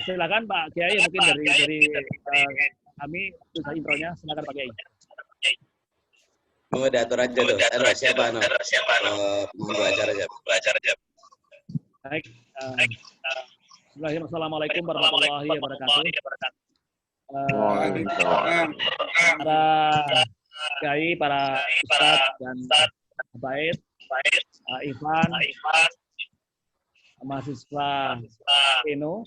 Silakan Pak Kiai, mungkin dari kami bisa intronya. Silakan Pak Kiai. Mau diatur aja tuh. Aduh, siapa pengunduh acara aja. Baik. Assalamualaikum warahmatullahi wabarakatuh. Para kiai, para ustadz dan baik, Ivan, mahasiswa INU,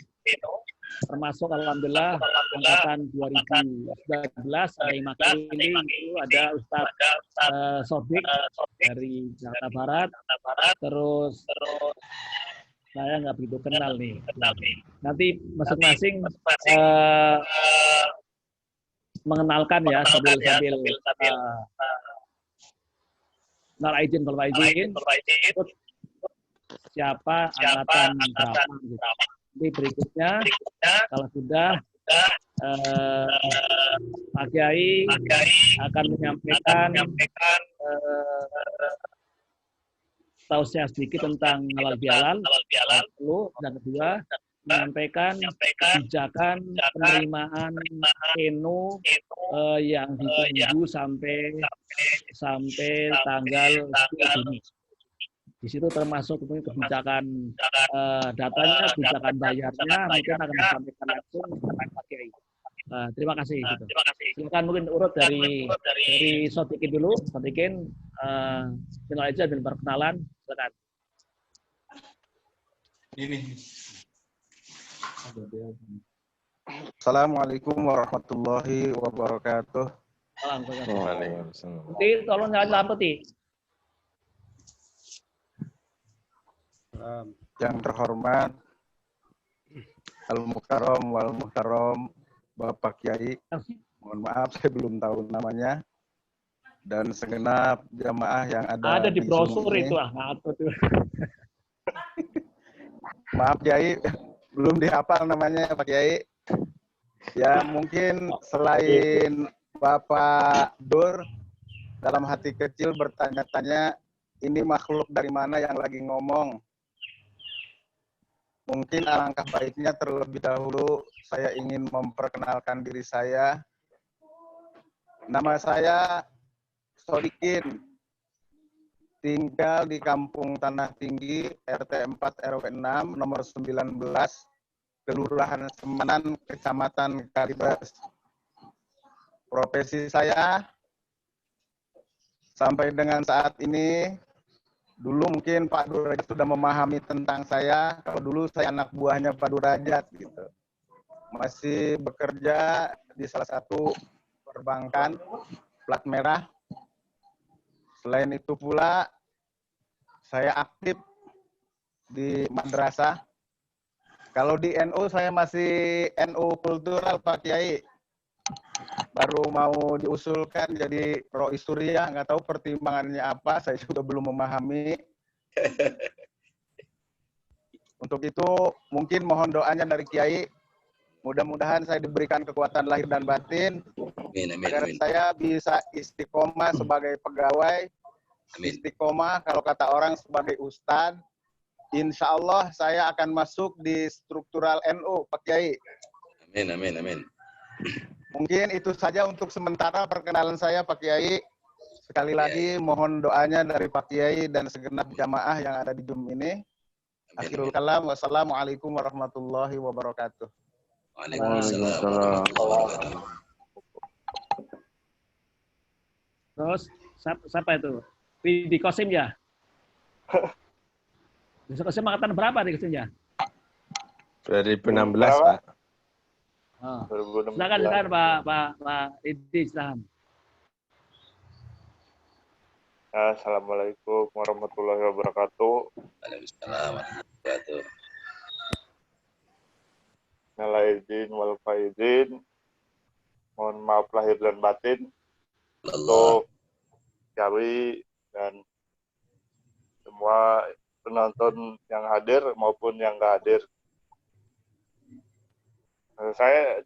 termasuk alhamdulillah angkatan 2019 sampai Makili itu ada Ustadz Sodik dari Jakarta Barat, terus saya nggak begitu kenal nih. Nanti masing-masing mengenalkan ya sambil nol izin kalau izin siapa angkatan berapa gitu. Nanti berikutnya kalau sudah Pak Kiai akan menyampaikan tausiah sedikit tentang halal bihalal, dan kedua menyampaikan kebijakan penerimaan PNU yang ditunggu sampai tanggal 10 Juni. Di situ termasuk kebijakan datanya, kebijakan bayarnya, mungkin akan disampaikan langsung Pak Kiai. Terima kasih. Gitu. Silakan mungkin urut dari Sotikin dulu. Sotikin, kenal aja dan perkenalan. Silakan. Ini. Assalamualaikum warahmatullahi wabarakatuh. Waalaikumsalam. Tolong nyalain lampu, Ti. Yang terhormat Al-Mukarram wal Muhtaram Bapak Kiai, mohon maaf saya belum tahu namanya, dan segenap jamaah yang ada di brosur ini. itu Maaf Kiai, belum dihafal namanya Pak Kiai. Ya mungkin selain Bapak Dur dalam hati kecil bertanya-tanya, ini makhluk dari mana yang lagi ngomong? Mungkin alangkah baiknya terlebih dahulu saya ingin memperkenalkan diri saya. Nama saya Sodikin, tinggal di Kampung Tanah Tinggi, RT 4 RW 6, nomor 19, Kelurahan Semanan, Kecamatan Kalibaris. Profesi saya sampai dengan saat ini, dulu mungkin Pak Durajat sudah memahami tentang saya. Kalau dulu saya anak buahnya Pak Durajat gitu. Masih bekerja di salah satu perbankan plat merah. Selain itu pula saya aktif di madrasah. Kalau di NU saya masih NU kultural Pak Kiai. Baru mau diusulkan jadi Rois Surya, nggak tahu pertimbangannya apa, saya juga belum memahami. Untuk itu mungkin mohon doanya dari Kiai, mudah-mudahan saya diberikan kekuatan lahir dan batin, agar saya bisa istiqomah sebagai pegawai, istiqomah kalau kata orang sebagai ustadz. Insya Allah saya akan masuk di struktural NU, Pak Kiai. Amin. Mungkin itu saja untuk sementara perkenalan saya, Pak Kiai. Sekali lagi mohon doanya dari Pak Kiai dan segenap jamaah yang ada di Zoom ini. Akhirul kalam, wassalamualaikum warahmatullahi wabarakatuh. Waalaikumsalam. Terus siapa itu? Di Kosim ya? Di Kosim angkatan berapa di Kosim ya? 2016 Pak. Silakan Pak Idi, silakan. Assalamualaikum warahmatullahi wabarakatuh. Waalaikumsalam warahmatullahi wabarakatuh. Minal aidin wal faizin. Mohon maaf lahir dan batin untuk Kiai dan semua penonton yang hadir maupun yang nggak hadir. Saya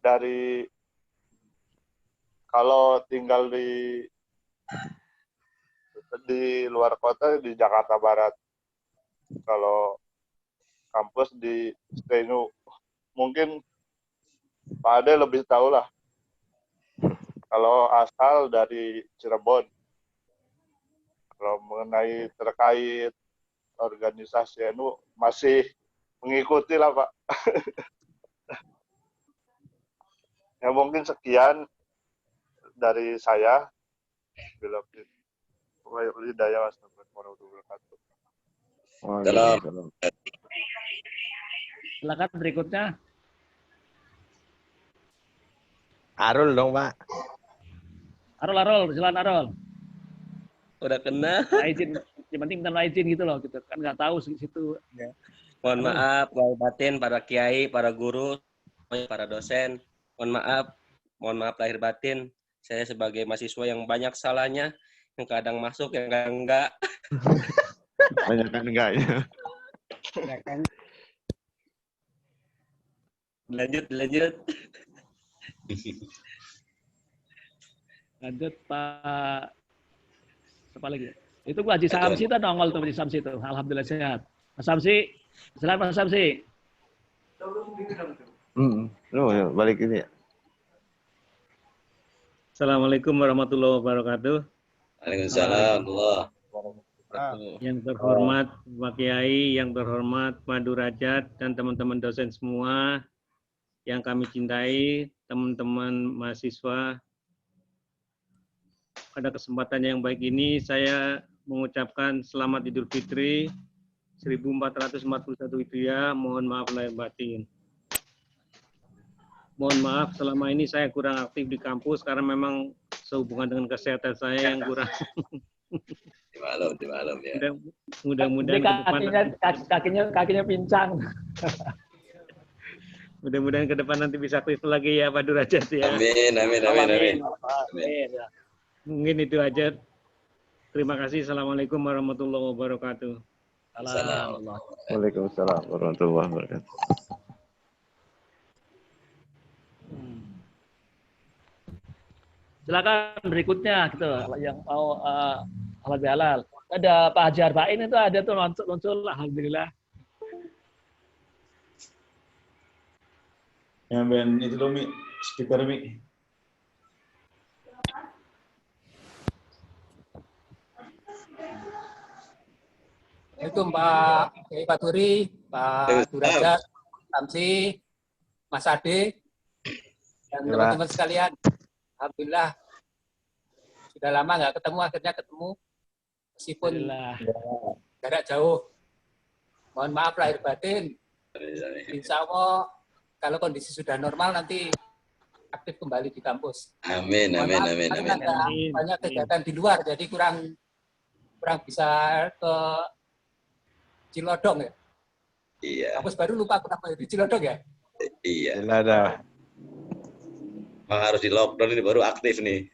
kalau tinggal di luar kota di Jakarta Barat. Kalau kampus di Steno. Mungkin Pak Ade lebih tahu lah. Kalau asal dari Cirebon. Kalau mengenai terkait organisasi NU masih mengikuti lah Pak. Ya mungkin sekian dari saya. Bila hidayah warahmatullahi wabarakatuh. Salam. Silakan berikutnya. Arul dong, Pak. Arul, silakan Arul. Udah kena. Nah, izin, yang penting minta izin gitu loh, gitu kan nggak tahu situ. Mohon maaf, lahir batin para kiai, para guru, para dosen. Mohon maaf lahir batin. Saya sebagai mahasiswa yang banyak salahnya, yang kadang masuk, yang kadang enggak. Banyak kan enggaknya. Lanjut. Lanjut Pak. Siapa lagi? Itu Haji Samsi itu nongol tuh Haji Samsi itu. Alhamdulillah sehat. Mas Samsi, silakan Mas Samsi. Balik ini ya. Assalamualaikum warahmatullahi wabarakatuh. Waalaikumsalam. Yang terhormat Pak Kiai, yang terhormat Pak Durajat dan teman-teman dosen semua yang kami cintai, teman-teman mahasiswa. Pada kesempatan yang baik ini saya mengucapkan selamat Idul Fitri 1441 Hijriah. Mohon maaf lahir batin. Mohon maaf selama ini saya kurang aktif di kampus karena memang sehubungan dengan kesehatan saya yang kurang. Dimaklum ya. Mudah-mudahan ke depan kakinya pincang. Mudah-mudahan ke depan nanti bisa aktif lagi ya Pak Durajat ya. Amin. Mungkin itu aja. Terima kasih. Assalamualaikum warahmatullahi wabarakatuh. Waalaikumsalam warahmatullahi wabarakatuh. Silakan berikutnya gitu yang mau halal bihalal. Ada Pak Haji Arba'in itu ada tuh muncul alhamdulillah. Ya Ben itu dong Mi, speaker Mi. Assalamualaikum Pak Kiai Faturi, Pak Durajat, Samsi, Mas Ade, dan teman-teman sekalian. Alhamdulillah sudah lama nggak ketemu, akhirnya ketemu meskipun jarak jauh. Mohon maaf lahir batin. Insya Allah kalau kondisi sudah normal nanti aktif kembali di kampus. Amin. Banyak kegiatan di luar, jadi kurang bisa ke Cilodong ya. Iya. Kampus baru lupa kenapa di Cilodong ya. Iya. Tidak ada. Harus di lockdown ini baru aktif nih.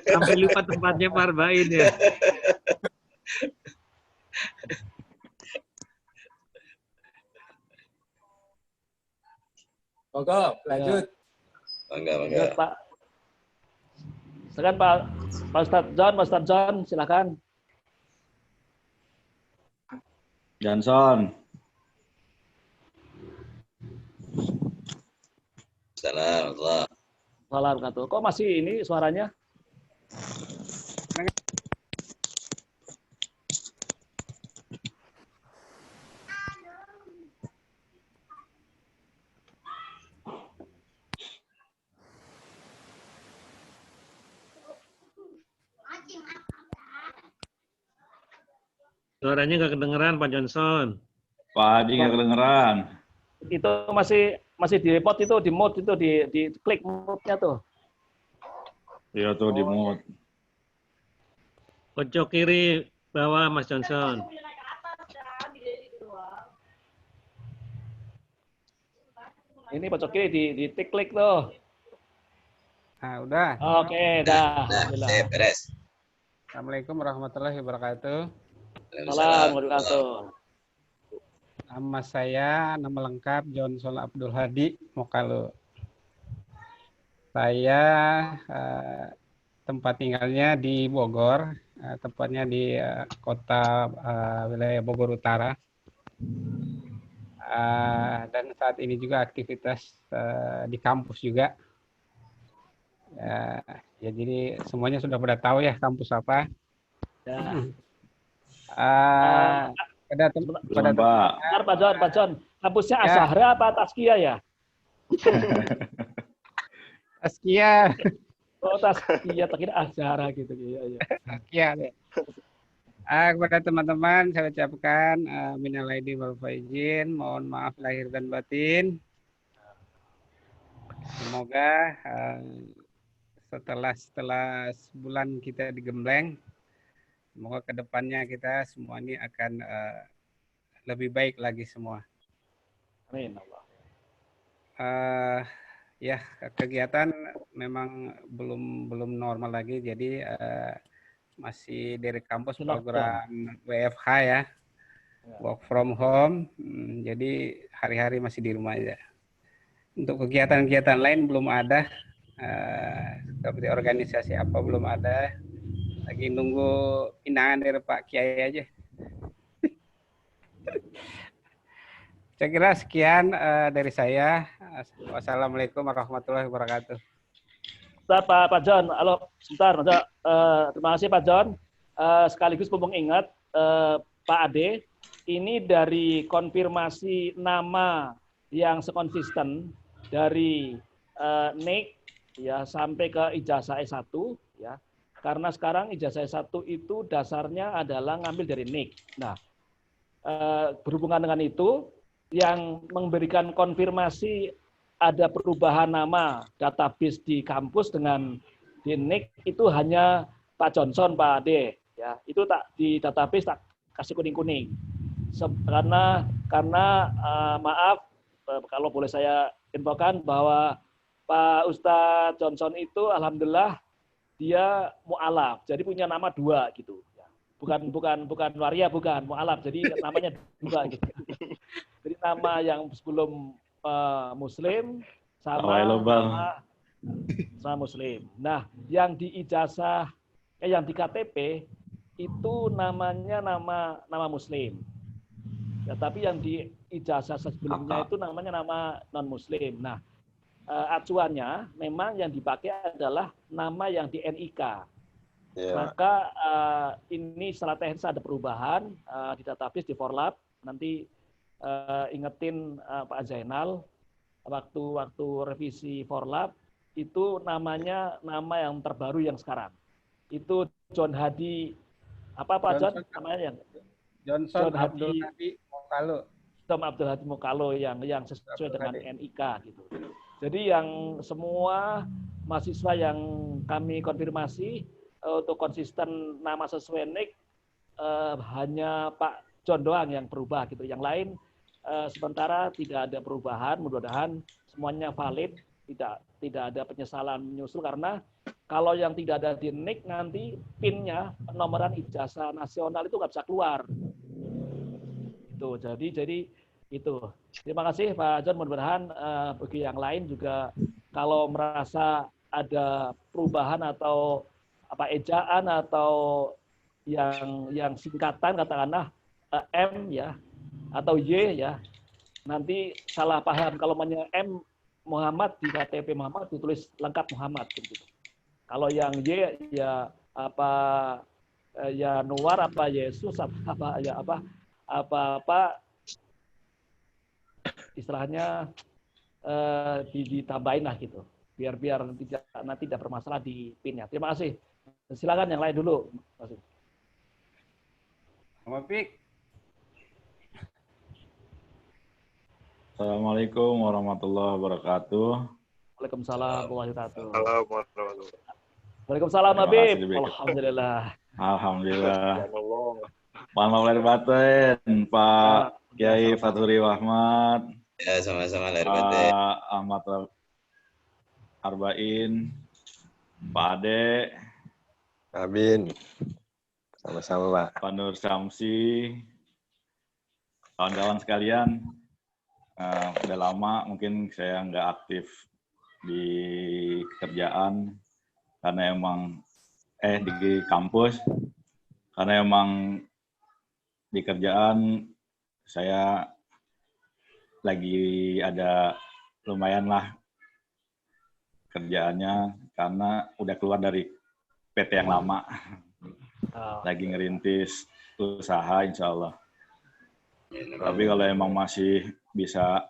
Sampai lupa tempatnya Pak Arba'in ya. Monggo, lanjut. Bangga. Pak. Silakan Pak Ustadz John, silakan. Johnson. Salam. Wabarakatuh. Kok masih ini suaranya? Suaranya nggak kedengeran Pak Johnson. Pak Haji nggak kedengeran. Itu masih di report itu, di mode itu, di klik mode-nya tuh. Iya tuh di mute. Pojok kiri bawah Mas Johnson. Ini pojok kiri di klik tuh. Nah, udah. Oke, dah. Alhamdulillah. Beres. Assalamualaikum warahmatullahi wabarakatuh. Salam warahmatullahi wabarakatuh. Nama saya, nama lengkap Johnson Abdul Hadi Mokalu. Saya tempat tinggalnya di Bogor, tepatnya di kota wilayah Bogor Utara. Dan saat ini juga aktivitas di kampus juga. Ya, jadi semuanya sudah pada tahu ya kampus apa. Ya. Pak John, kampusnya Azhara apa Tazkiyah ya? Tazkiyah. Oh, Tazkiyah, tak kira Azhara gitu. Iya. Tazkiyah. Kepada teman-teman saya ucapkan minal aidin wal faizin, mohon maaf lahir dan batin. Semoga setelah sebulan kita digembleng, semoga kedepannya kita semua ini akan lebih baik lagi semua. Amin. Ya, kegiatan memang belum normal lagi, jadi masih dari kampus program WFH ya, work from home. Jadi hari-hari masih di rumah aja. Untuk kegiatan-kegiatan lain belum ada, seperti organisasi apa belum ada. Lagi nunggu pindahan dari Pak Kiai aja. Saya kira sekian dari saya. Wassalamualaikum warahmatullahi wabarakatuh. Pak John, halo, sebentar. Terima kasih Pak John. Sekaligus mumpung ingat Pak Ade, ini dari konfirmasi nama yang sekonsisten dari NIK ya sampai ke ijazah S1 ya. Karena sekarang ijazah S1 itu dasarnya adalah ngambil dari NIK. Nah, berhubungan dengan itu, yang memberikan konfirmasi ada perubahan nama database di kampus dengan di NIK itu hanya Pak Johnson, Pak Ade. Ya, itu tak di database tak kasih kuning-kuning. Karena maaf kalau boleh saya infokan bahwa Pak Ustadz Johnson itu alhamdulillah dia mu'alaf, jadi punya nama 2 gitu. Bukan waria, bukan mu'alaf, jadi namanya 2 gitu. Jadi nama yang sebelum Muslim sama Muslim. Nah, yang di ijazah, yang di KTP itu namanya nama Muslim. Ya, tapi yang di ijazah sebelumnya itu namanya nama non Muslim. Nah, acuannya memang yang dipakai adalah nama yang di NIK. Yeah. Maka ini secara teknis ada perubahan di database di Forlab. Nanti ingetin Pak Zainal waktu revisi Forlab itu namanya nama yang terbaru yang sekarang. Itu John Hadi apa Pak John namanya yang Johnson Abdul Hadi Mokalo. Abdul Hadi Mokalo yang sesuai dengan NIK gitu. Jadi yang semua mahasiswa yang kami konfirmasi untuk konsisten nama sesuai NIK hanya Pak John doang yang berubah gitu. Yang lain sementara tidak ada perubahan, mudah-mudahan semuanya valid, tidak ada penyesalan menyusul karena kalau yang tidak ada di NIK nanti PIN-nya penomoran ijazah nasional itu nggak bisa keluar. Itu jadi itu. Terima kasih Pak John, mudah-mudahan bagi yang lain juga kalau merasa ada perubahan atau apa ejaan atau yang singkatan katakanlah M ya atau Y ya, nanti salah paham kalau namanya M Muhammad di KTP Muhammad ditulis lengkap Muhammad gitu. Kalau yang Y ya apa ya Nuar apa Yesus apa istilahnya ditambahin lah gitu. Biar nanti tidak bermasalah di PIN-nya. Terima kasih. Silakan yang lain dulu. Terima kasih. Assalamualaikum warahmatullahi wabarakatuh. Waalaikumsalam warahmatullahi wabarakatuh. Waalaikumsalam Habib. Alhamdulillah. Alhamdulillah. Mohon lahir batin Pak Kiai Fathuri Rahmat. Ya, sama-sama lahir batin. Pak Ahmad Arba'in, Pak Ade. Amin. Sama-sama Pak. Pak Nur Syamsi, kawan-kawan sekalian. Udah lama mungkin saya nggak aktif di kerjaan karena emang di kampus karena emang di kerjaan saya lagi ada lumayan lah kerjaannya karena udah keluar dari PT yang lama. Lagi ngerintis usaha insya Allah. Tapi kalau emang masih bisa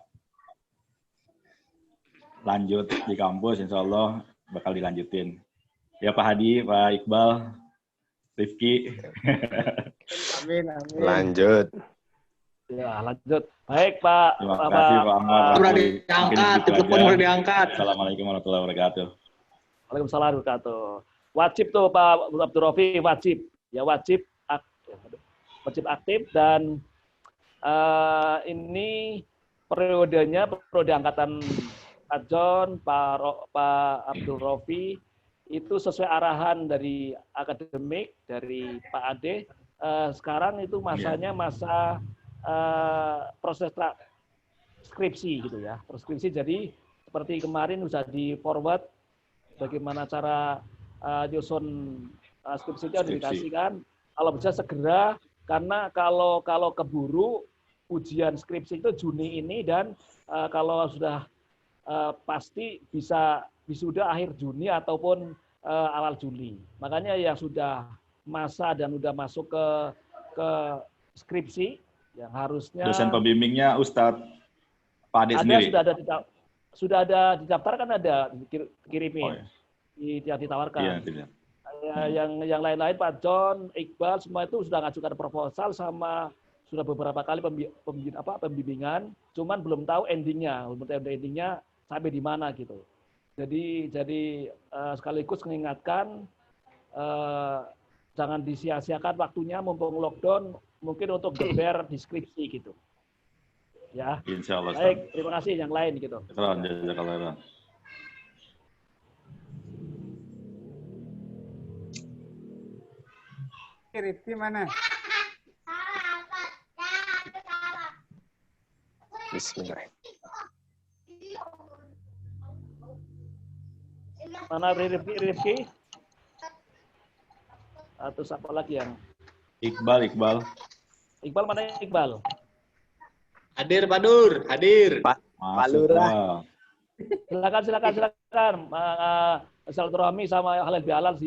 lanjut di kampus, insya Allah bakal dilanjutin. Ya Pak Hadi, Pak Iqbal, Rifki. Amin, amin. Lanjut. Ya, lanjut. Baik, Pak. Terima kasih Pak Ahmad. Udah diangkat, telepon udah diangkat. Assalamualaikum warahmatullahi wabarakatuh. Waalaikumsalam warahmatullahi wabarakatuh. Wajib tuh Pak Abdul Rofi, wajib. Ya wajib aktif dan ini periodenya periode angkatan Pak John, Pak Abdul Rofi itu sesuai arahan dari akademik dari Pak Ade. Sekarang itu masanya masa proses skripsi gitu ya. Skripsi jadi seperti kemarin sudah di forward bagaimana cara nyusun skripsinya dikasihkan. Kalau bisa segera karena kalau keburu ujian skripsi itu Juni ini dan kalau sudah pasti bisa wisuda akhir Juni ataupun awal Juli. Makanya yang sudah masa dan sudah masuk ke skripsi yang harusnya dosen pembimbingnya Ustadz Pak Ade sendiri. Sudah ada didaftarkan, ada dikirimin, yang ditawarkan. Iya, yang lain-lain Pak John, Iqbal semua itu sudah ngajukan proposal sama sudah beberapa kali pembimbingan, cuman belum tahu endingnya, sampai di mana gitu. Jadi sekaligus mengingatkan jangan disia-siakan waktunya mumpung lockdown, mungkin untuk geber deskripsi gitu. Ya. Insya Allah. Baik, terima kasih yang lain gitu. Rifki mana? Bismillah. Mana Rifki? Atau siapa lagi yang? Iqbal. Iqbal mana Iqbal? Hadir Pak Dur, hadir. Pak Lurah. Silakan. Silaturahmi sama halal bihalal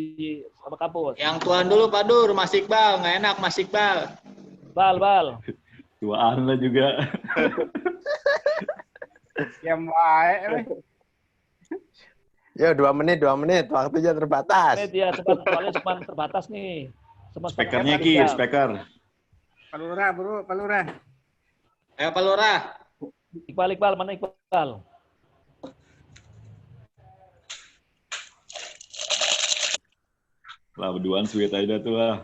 sama kampus. Yang tuan dulu Pak Dur, Mas Iqbal, nggak enak Mas Iqbal. Bal. Tuaan lah juga. Yang baik. Ya 2 menit, waktunya terbatas. Ya, soalnya cuma terbatas nih. Speakernya Ki, speaker. Pak Lurah, bro, Pak Lurah. Ayo Pak Lurah. Iqbal, mana Iqbal? Lah berduaan sweet aja tuh lah.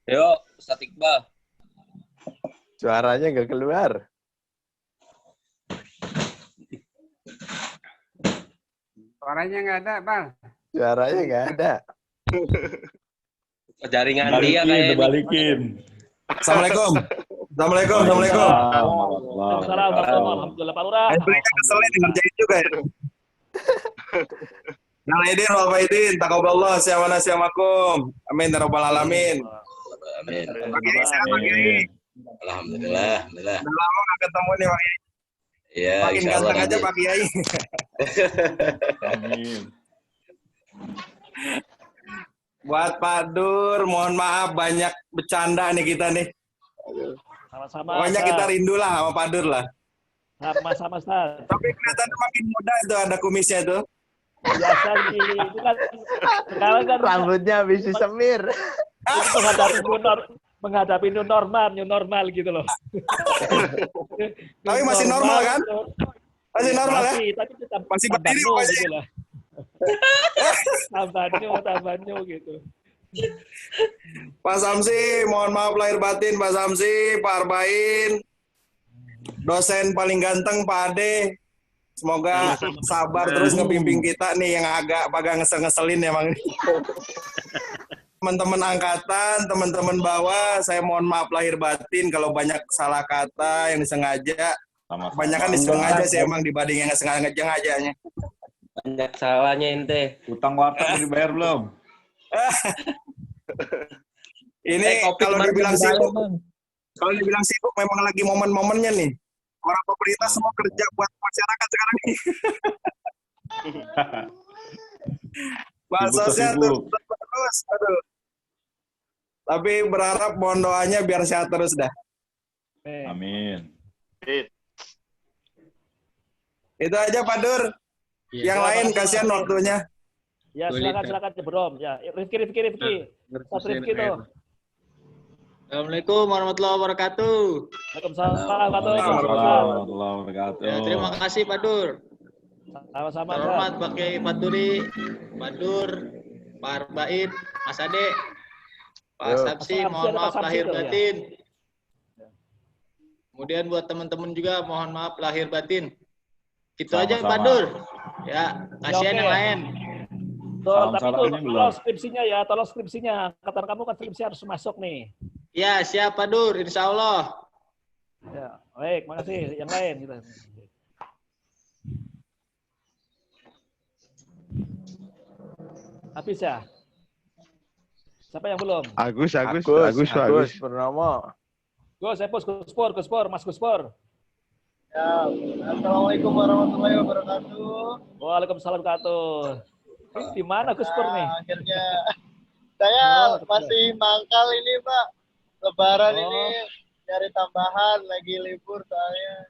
Yuk, Ustaz Iqbal. Suaranya nggak keluar. Suaranya nggak ada, Bang. Suaranya nggak ada. Jaringan dia kayaknya. Balikin. Assalamualaikum. Alhamdulillah Pak Lurah. Keselin ngerjain juga ya. Nang Aidin wal faidin, taqabbalallahu syamana syamakum. Amin ya rabbal alamin. Amin. Alhamdulillah. Udah lama nggak ketemu nih Pak Kiai. Iya, makin ganteng aja Pak Kiai. Amin. Buat Pak Dur, mohon maaf banyak bercanda nih kita nih. Sama-sama. Pokoknya kita rindu lah sama Pak Dur lah. Sama-sama, Ustaz. Tapi kelihatannya makin muda itu ada kumisnya tuh. Biasa sih, itu kan sekarang kan rambutnya habis disemir. Itu menghadapi new normal gitu loh. Tapi masih normal kan? Masih normal ya? Tapi tetap masih berdiri pokoknya. Gitu lah. Tambah new gitu. Pak Samsi, mohon maaf lahir batin Pak Samsi, Pak Arbain, dosen paling ganteng Pak Ade. Semoga sabar terus ngebimbing kita nih yang agak ngesel-ngeselin emang. Teman-teman angkatan, teman-teman bawah, saya mohon maaf lahir batin kalau banyak salah kata yang disengaja. Kebanyakan disengaja sih emang dibanding yang nggak sengaja-ngajanya. Banyak salahnya ente. Utang warteg dibayar belum? Ini kalau dibilang sibuk memang lagi momen-momennya nih. Orang pemerintah semua kerja buat masyarakat sekarang nih. Bansosnya terus, aduh. Tapi berharap mohon doanya biar sehat terus dah. Amin. Itu aja Pak Dur. Yang lain kasihan waktunya. Ya silakan Bro. Ya Rifki. Satu Rifki tuh. Assalamualaikum warahmatullahi wabarakatuh. Waalaikumsalam warahmatullahi wabarakatuh. Ya, terima kasih Pak Dur. Sama-sama. Terhormat Pak Kiai Faturi, Pak Dur, Pak Arbain, Mas Ade, Pak Sabsi, mohon maaf lahir batin. Kemudian buat teman-teman juga mohon maaf lahir batin. Gitu aja Pak Dur. Ya, kasihan yang lain. Tapi tolong skripsinya ya, tolong skripsinya. Kata kamu kan skripsi harus masuk nih. Ya, siap Pak Dur, insya Allah. Ya, baik, makasih. Yang lain gitu. Habis ya? Siapa yang belum? Agus Purnomo. Gus Pur, Mas Gus Pur. Ya, Assalamualaikum warahmatullahi wabarakatuh. Waalaikumsalam warahmatullahi wabarakatuh. Di mana Gus Pur nih? Akhirnya saya masih mangkal ini Pak. Lebaran ini cari tambahan, lagi libur soalnya.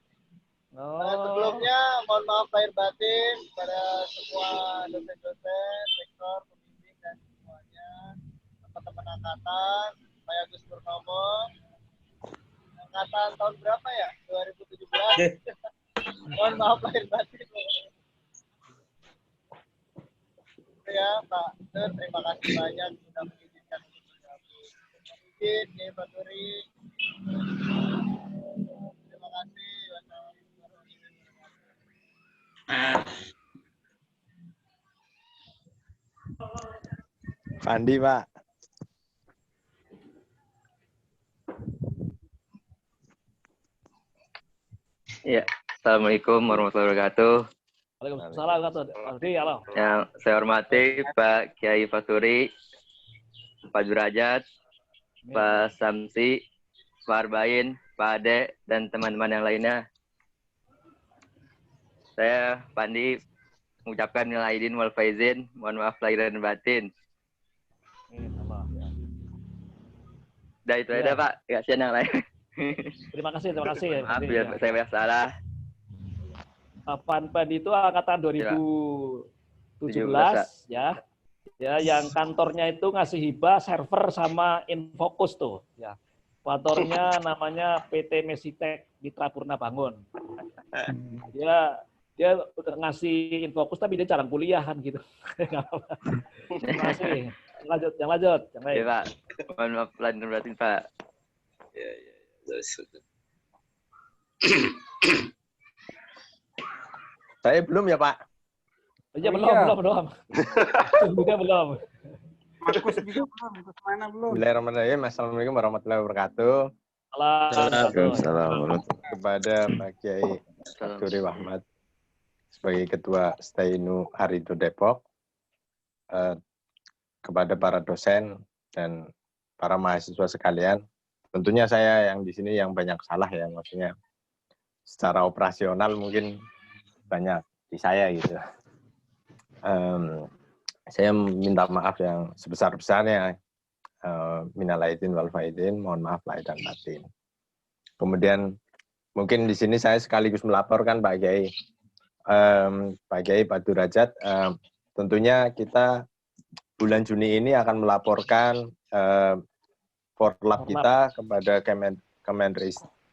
Sebelumnya mohon maaf lahir batin pada semua dosen-dosen, rektor, pembimbing dan semuanya, teman-teman angkatan, Pak Agus Purnomo. Angkatan tahun berapa ya? 2017. Mohon maaf lahir batin. Ya Pak Dur, terima kasih banyak sudah mengizinkan izin ya Pak Turi. Terima kasih. Pandi Pak. Ya, Assalamualaikum warahmatullahi wabarakatuh. Waalaikumsalam warahmatullahi wabarakatuh. Yang saya hormati Pak Kiai Faturi, Pak Derajat, Pak Samsi, Pak Arbain, Pak Ade, dan teman-teman yang lainnya. Saya Pandi mengucapkan minal aidin wal faizin, mohon maaf lahir dan batin. Udah itu aja Pak, kasihan yang lain. Terima kasih. Maaf ya, saya banyak salah. Pandi itu angkatan 2017 ya. Ya, yang kantornya itu ngasih hibah server sama Infocus tuh, ya. Kantornya namanya PT Mesitek Mitra Purna Bangun. Dia udah ngasih Infocus tapi dia jarang kuliahan gitu. Terima kasih. Yang lanjut. Yang lain. Ya, Pak. Mohon maaf lahir dan batin, Pak. Ya. Saya belum ya Pak? Iya belum. Juga belum. Markus juga belum. Mana belum? Bismillahirrahmanirrahim. Assalamualaikum warahmatullahi wabarakatuh. Waalaikumsalam. Kepada Pak Kiai Faturi Wahmat sebagai Ketua Stainu Harido Depok, kepada para dosen dan para mahasiswa sekalian, tentunya saya yang di sini yang banyak salah ya, maksudnya secara operasional mungkin banyak di saya gitu. Saya minta maaf yang sebesar-besarnya. Minal aidin wal faizin, mohon maaf lahir dan batin. Kemudian mungkin di sini saya sekaligus melaporkan Pak Kiai, Pak Derajat, tentunya kita bulan Juni ini akan melaporkan forlab kita kepada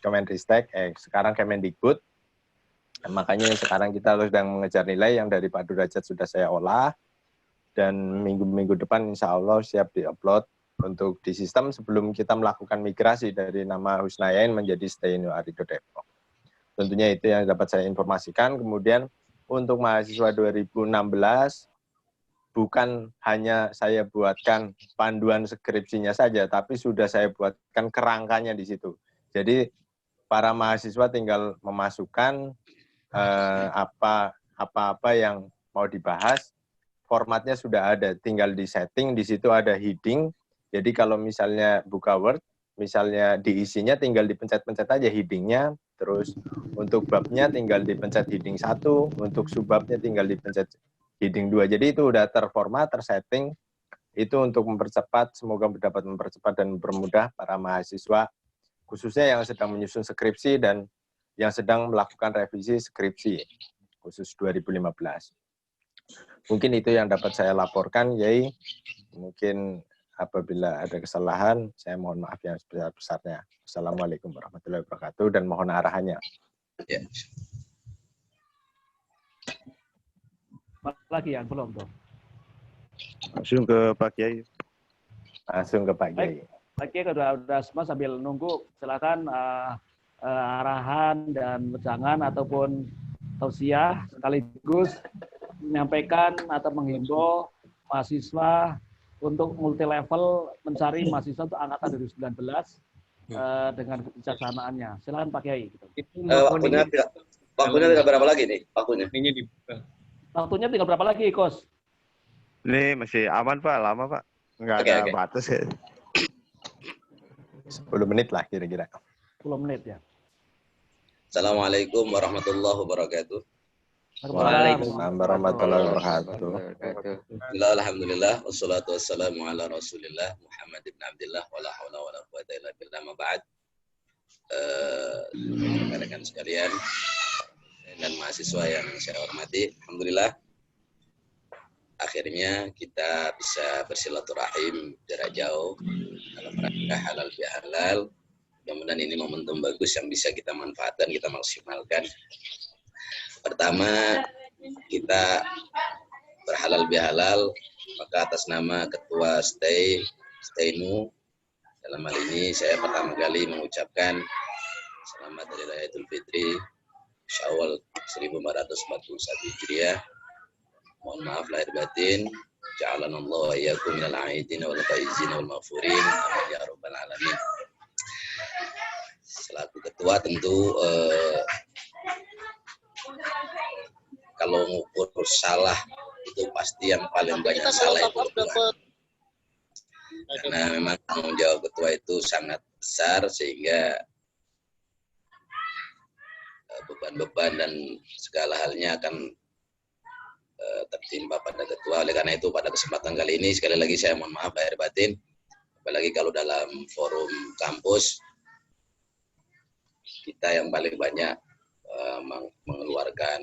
Kemenristek, sekarang Kemendikbud. Makanya sekarang kita sedang mengejar nilai yang dari Pak Derajat sudah saya olah, dan minggu-minggu depan insya Allah siap diupload untuk di sistem sebelum kita melakukan migrasi dari nama Husnayain menjadi Stainu Harido Depok. Tentunya itu yang dapat saya informasikan. Kemudian untuk mahasiswa 2016, bukan hanya saya buatkan panduan skripsinya saja, tapi sudah saya buatkan kerangkanya di situ. Jadi para mahasiswa tinggal memasukkan apa-apa yang mau dibahas, formatnya sudah ada, tinggal di setting, di situ ada heading. Jadi kalau misalnya buka Word, misalnya diisinya tinggal dipencet-pencet aja headingnya, Terus untuk babnya tinggal dipencet heading 1, untuk subbabnya tinggal dipencet heading 2. Jadi itu udah terformat, tersetting. Itu untuk mempercepat, semoga dapat mempercepat dan mempermudah para mahasiswa, khususnya yang sedang menyusun skripsi dan yang sedang melakukan revisi skripsi, khusus 2015. Mungkin itu yang dapat saya laporkan, Yai. Mungkin apabila ada kesalahan, saya mohon maaf yang sebesar-besarnya. Assalamualaikum warahmatullahi wabarakatuh, dan mohon arahannya. Ya. Lagi yang belum tuh. Langsung ke Pak Kiai. Langsung ke Pak Kiai. Pak Kiai udah semua sambil nunggu. Silakan arahan dan wejangan ataupun tausiah sekaligus menyampaikan atau menghimbau mahasiswa untuk multi level mencari mahasiswa untuk angkatan 2019 dengan kebijaksanaannya. Silakan Pak Kiai. Waktunya tinggal berapa lagi nih? Waktunya tinggal berapa lagi, Kos? Ini masih aman Pak, lama Pak. Nggak ada batas ya. 10 menit lah kira-kira. 10 menit ya. Assalamualaikum warahmatullahi wabarakatuh. Waalaikumsalam warahmatullahi wabarakatuh. Alhamdulillah wassalatu wassalamu ala Rasulillah Muhammad ibn Abdullah wala haula wala quwwata illa billah ma ba'd. Rekan-rekan sekalian dan mahasiswa yang saya hormati, alhamdulillah akhirnya kita bisa bersilaturahim jarak jauh dalam rangka halal bihalal. Mudah-mudahan ini momentum bagus yang bisa kita manfaatkan, kita maksimalkan. Pertama, kita berhalal bihalal, maka atas nama Ketua Staynu, dalam hal ini saya pertama kali mengucapkan selamat Hari Raya Idul Fitri Syawal 1441 Hijriah. Mohon maaf lahir batin. Ja'alanallahu wa iyyakum minal aidin wal faizin wal maghfurin. Amin ya rabbal alamin. Selaku ketua tentu kalau ngukur salah itu pasti yang paling banyak salah itu ketua. Karena memang tanggung jawab ketua itu sangat besar sehingga beban-beban dan segala halnya akan tertimpa pada ketua. Oleh karena itu pada kesempatan kali ini sekali lagi saya mohon maaf lahir batin, apalagi kalau dalam forum kampus kita yang paling banyak mengeluarkan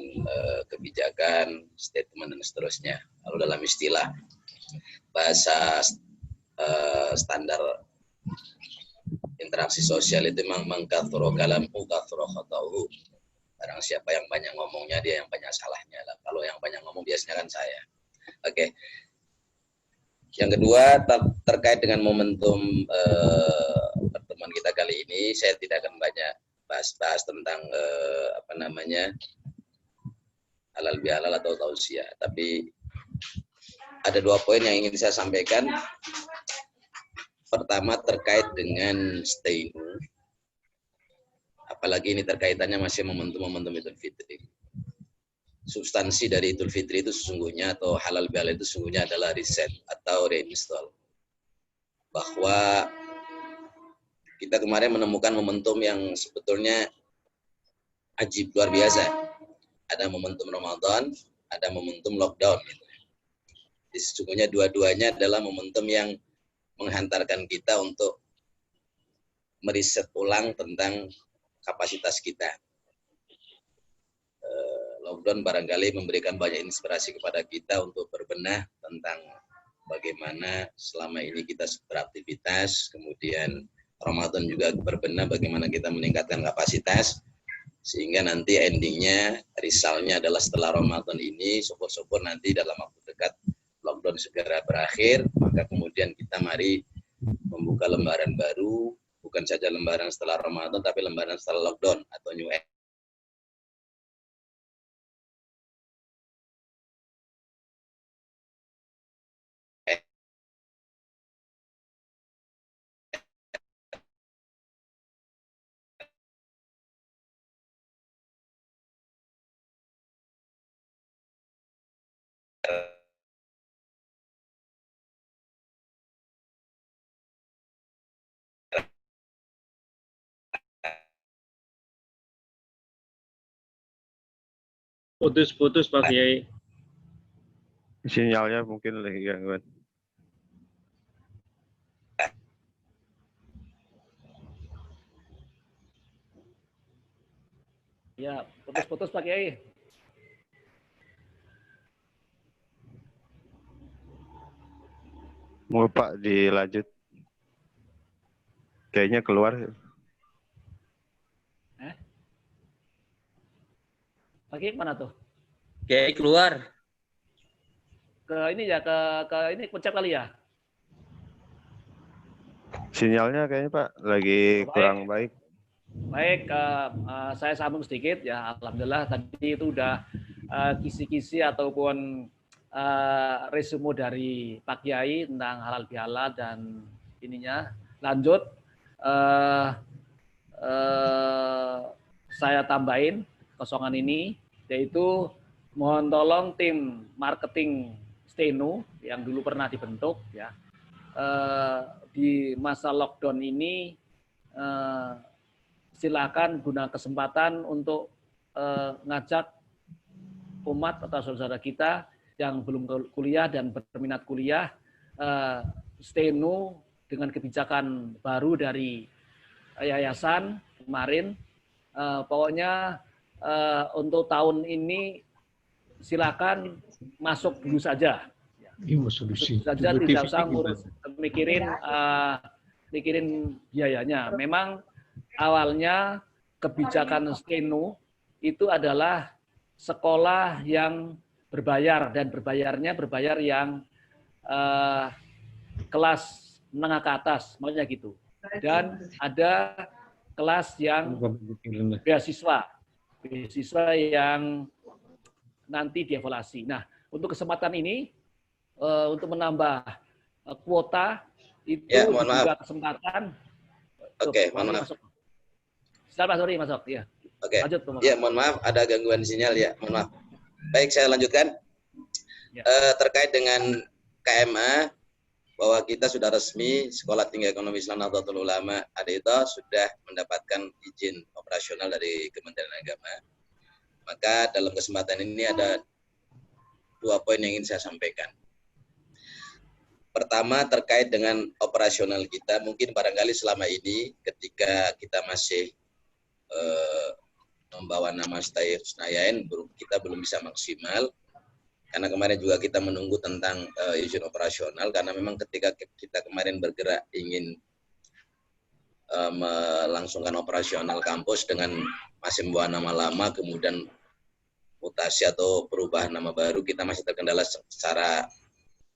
kebijakan, statement dan seterusnya. Lalu dalam istilah bahasa standar interaksi sosial itu memang mengkathuro kalamhu kathuro khata'uhu. Barang siapa yang banyak ngomongnya, dia yang banyak salahnya. Kalau yang banyak ngomong biasanya kan saya. Oke. Yang kedua, terkait dengan momentum pertemuan kita kali ini, saya tidak akan banyak bahas tentang halal bihalal atau tausiah. Tapi ada 2 poin yang ingin saya sampaikan. Pertama terkait dengan Staynu. Apalagi ini terkaitannya masih momentum Idul Fitri. Substansi dari Idul Fitri itu sesungguhnya, atau halal bihalal itu sesungguhnya adalah riset atau reinstall. Bahwa kita kemarin menemukan momentum yang sebetulnya ajib, luar biasa. Ada momentum Ramadan, ada momentum lockdown. Jadi sesungguhnya dua-duanya adalah momentum yang menghantarkan kita untuk meriset ulang tentang kapasitas kita. Lockdown barangkali memberikan banyak inspirasi kepada kita untuk berbenah tentang bagaimana selama ini kita beraktivitas, kemudian Ramadan juga berbenah bagaimana kita meningkatkan kapasitas, sehingga nanti endingnya, risalnya adalah setelah Ramadan ini, syukur-syukur nanti dalam waktu dekat lockdown segera berakhir, maka kemudian kita mari membuka lembaran baru, bukan saja lembaran setelah Ramadan, tapi lembaran setelah lockdown atau new Putus-putus Pak Kiai. Sinyalnya mungkin lagi gangguan. Ya, putus-putus Pak Kiai. Mau Pak dilanjut. Kayaknya keluar. Pak Kiai mana tuh? Kiai keluar. Ke ini ya, ke ini pencet kali ya. Sinyalnya kayaknya Pak lagi kurang baik. Baik, saya sambung sedikit ya. Alhamdulillah tadi itu udah kisi-kisi ataupun resume dari Pak Kiai tentang halal bihalal dan ininya. Lanjut, saya tambahin kosongan ini, yaitu mohon tolong tim marketing Steno yang dulu pernah dibentuk ya, di masa lockdown ini silakan guna kesempatan untuk ngajak umat atau saudara kita yang belum kuliah dan berminat kuliah, Steno dengan kebijakan baru dari yayasan kemarin, pokoknya untuk tahun ini silakan masuk dulu saja. Saja tidak usah mikirin biayanya. Memang awalnya kebijakan Steno itu adalah sekolah yang berbayar dan berbayar yang kelas menengah ke atas, makanya gitu. Dan ada kelas yang beasiswa yang nanti dievaluasi. Nah, untuk kesempatan ini, untuk menambah kuota itu ya, mohon juga maaf. kesempatan. Oke, mohon maaf. Silakan, sorry masuk. Ya. Oke. Lanjut, ya, mohon maaf, ada gangguan sinyal ya, mohon maaf. Baik, saya lanjutkan. Ya. Terkait dengan KMA, bahwa kita sudah resmi Sekolah Tinggi Ekonomi Islam Nahdlatul Ulama Adita sudah mendapatkan izin operasional dari Kementerian Agama. Maka dalam kesempatan ini ada 2 poin yang ingin saya sampaikan. Pertama, terkait dengan operasional kita, mungkin barangkali selama ini ketika kita masih membawa nama Stay Husnayain, kita belum bisa maksimal. Karena kemarin juga kita menunggu tentang izin operasional, karena memang ketika kita kemarin bergerak ingin melangsungkan operasional kampus dengan masih membawa nama lama, kemudian mutasi atau perubahan nama baru, kita masih terkendala secara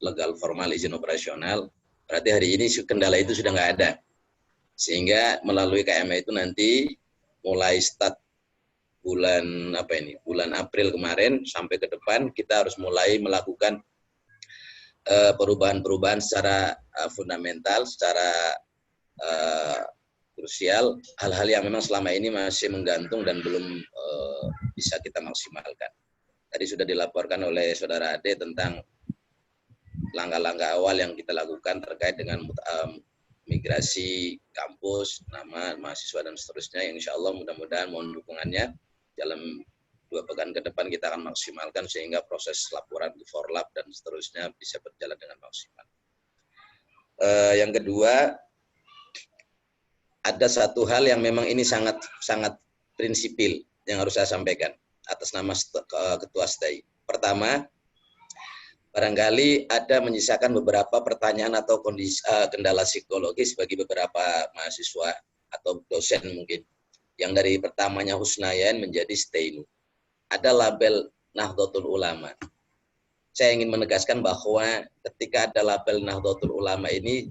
legal formal izin operasional. Berarti hari ini kendala itu sudah nggak ada. Sehingga melalui KMA itu nanti mulai start bulan April kemarin sampai ke depan kita harus mulai melakukan perubahan-perubahan secara fundamental, secara krusial, hal-hal yang memang selama ini masih menggantung dan belum bisa kita maksimalkan. Tadi sudah dilaporkan oleh Saudara Ade tentang langkah-langkah awal yang kita lakukan terkait dengan migrasi kampus, nama mahasiswa dan seterusnya. Insya Allah mudah-mudahan mohon dukungannya. Dalam 2 pekan ke depan kita akan maksimalkan sehingga proses laporan di forlap dan seterusnya bisa berjalan dengan maksimal. Yang kedua, ada satu hal yang memang ini sangat prinsipil yang harus saya sampaikan atas nama Ketua STAI. Pertama, barangkali ada menyisakan beberapa pertanyaan atau kendala psikologis bagi beberapa mahasiswa atau dosen mungkin. Yang dari pertamanya Husnayain menjadi Steno. Ada label Nahdlatul Ulama. Saya ingin menegaskan bahwa ketika ada label Nahdlatul Ulama ini,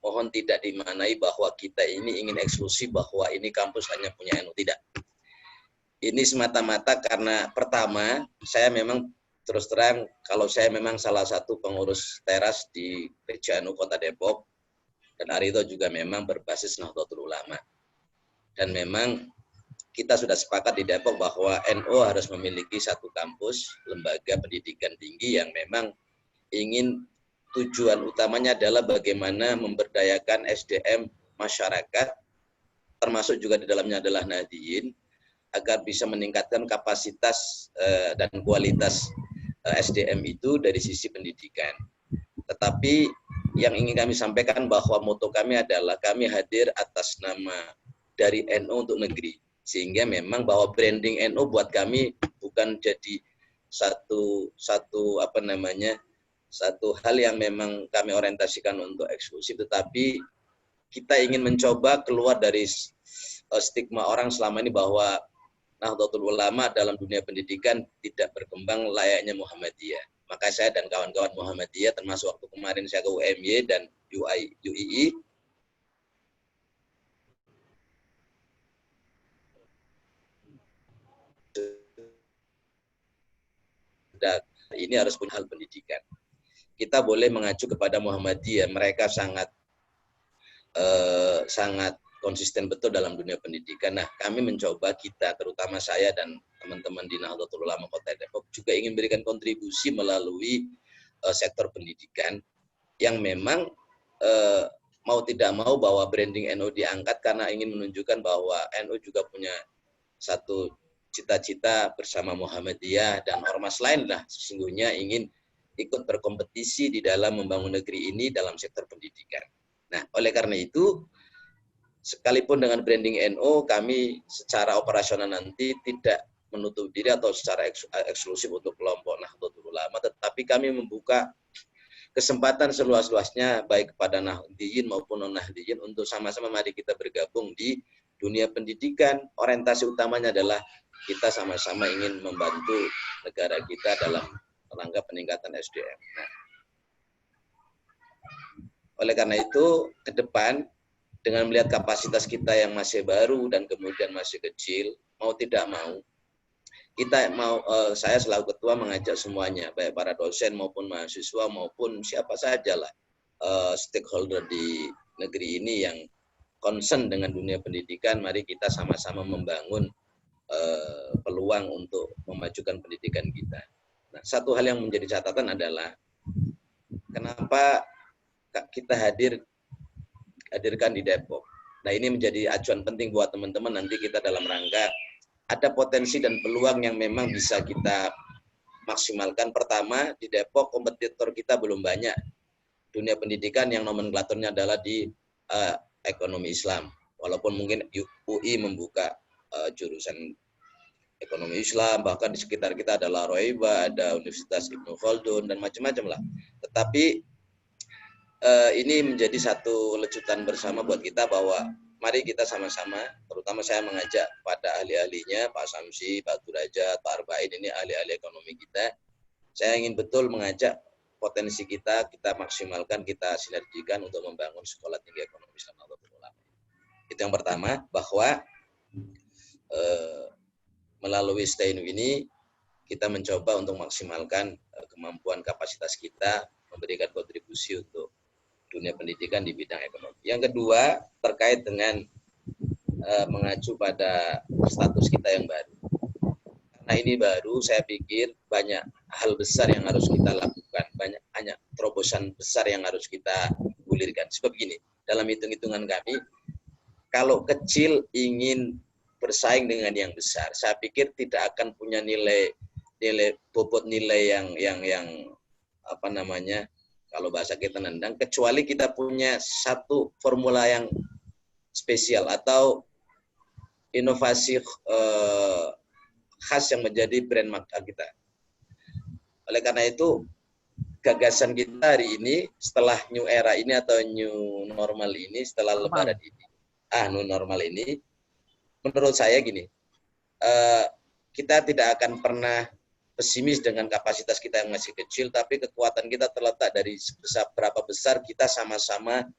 mohon tidak dimaknai bahwa kita ini ingin eksklusif bahwa ini kampus hanya punya NU, tidak. Ini semata-mata karena pertama, saya memang terus terang, kalau saya memang salah satu pengurus teras di PJNU Kota Depok, dan Arito juga memang berbasis Nahdlatul Ulama. Dan memang kita sudah sepakat di Depok bahwa NU harus memiliki satu kampus, lembaga pendidikan tinggi yang memang ingin tujuan utamanya adalah bagaimana memberdayakan SDM masyarakat, termasuk juga di dalamnya adalah Nahdiyin, agar bisa meningkatkan kapasitas dan kualitas SDM itu dari sisi pendidikan. Tetapi yang ingin kami sampaikan bahwa moto kami adalah kami hadir atas nama dari NU untuk negeri. Sehingga memang bahwa branding NU buat kami bukan jadi satu hal yang memang kami orientasikan untuk eksklusif, tetapi kita ingin mencoba keluar dari stigma orang selama ini bahwa Nahdlatul Ulama dalam dunia pendidikan tidak berkembang layaknya Muhammadiyah. Maka saya dan kawan-kawan Muhammadiyah, termasuk waktu kemarin saya ke UMY dan UII, ini harus punya hal pendidikan. Kita boleh mengacu kepada Muhammadiyah, mereka sangat konsisten betul dalam dunia pendidikan. Nah, kami mencoba, kita terutama saya dan teman-teman di Nahdlatul Ulama Kota Depok juga ingin berikan kontribusi melalui sektor pendidikan yang memang mau tidak mau bahwa branding NU diangkat karena ingin menunjukkan bahwa NU juga punya satu cita-cita bersama Muhammadiyah dan ormas lain lah sesungguhnya ingin ikut berkompetisi di dalam membangun negeri ini dalam sektor pendidikan. Nah, oleh karena itu sekalipun dengan branding NU, kami secara operasional nanti tidak menutup diri atau secara eksklusif untuk kelompok Nahdlatul Ulama, tetapi kami membuka kesempatan seluas-luasnya baik kepada Nahdiyin maupun non-Nahdiyin untuk sama-sama mari kita bergabung di dunia pendidikan. Orientasi utamanya adalah kita sama-sama ingin membantu negara kita dalam rangka peningkatan SDM. Nah, oleh karena itu, ke depan dengan melihat kapasitas kita yang masih baru dan kemudian masih kecil, mau tidak mau, saya selaku ketua mengajak semuanya, baik para dosen maupun mahasiswa maupun siapa sajalah stakeholder di negeri ini yang concern dengan dunia pendidikan, mari kita sama-sama membangun peluang untuk memajukan pendidikan kita. Nah, satu hal yang menjadi catatan adalah kenapa kita hadirkan di Depok. Nah, ini menjadi acuan penting buat teman-teman nanti kita dalam rangka ada potensi dan peluang yang memang bisa kita maksimalkan. Pertama, di Depok kompetitor kita belum banyak. Dunia pendidikan yang nomenklaturnya adalah di ekonomi Islam. Walaupun mungkin UI membuka jurusan ekonomi Islam, bahkan di sekitar kita ada Laroiba, ada Universitas Ibnu Khaldun, dan macam-macam lah. Tetapi ini menjadi satu lecutan bersama buat kita bahwa mari kita sama-sama, terutama saya mengajak pada ahli-ahlinya, Pak Samsi, Pak Durajat, Pak Arbain, ini ahli-ahli ekonomi kita. Saya ingin betul mengajak potensi kita maksimalkan, kita sinergikan untuk membangun sekolah tinggi ekonomi Islam Nahdlatul Ulama. Itu yang pertama, bahwa melalui STAINU ini kita mencoba untuk maksimalkan kemampuan kapasitas kita, memberikan kontribusi untuk dunia pendidikan di bidang ekonomi. Yang kedua, terkait dengan mengacu pada status kita yang baru. Karena ini baru, saya pikir banyak hal besar yang harus kita lakukan, banyak terobosan besar yang harus kita gulirkan. Sebab gini, dalam hitung-hitungan kami, kalau kecil ingin bersaing dengan yang besar, saya pikir tidak akan punya bobot nilai yang apa namanya, kalau bahasa kita nendang, kecuali kita punya satu formula yang spesial atau inovasi khas yang menjadi brand marka kita. Oleh karena itu, gagasan kita hari ini setelah new era ini atau new normal ini, setelah lebaran ini, new normal ini, menurut saya gini, kita tidak akan pernah pesimis dengan kapasitas kita yang masih kecil, tapi kekuatan kita terletak dari seberapa besar kita sama-sama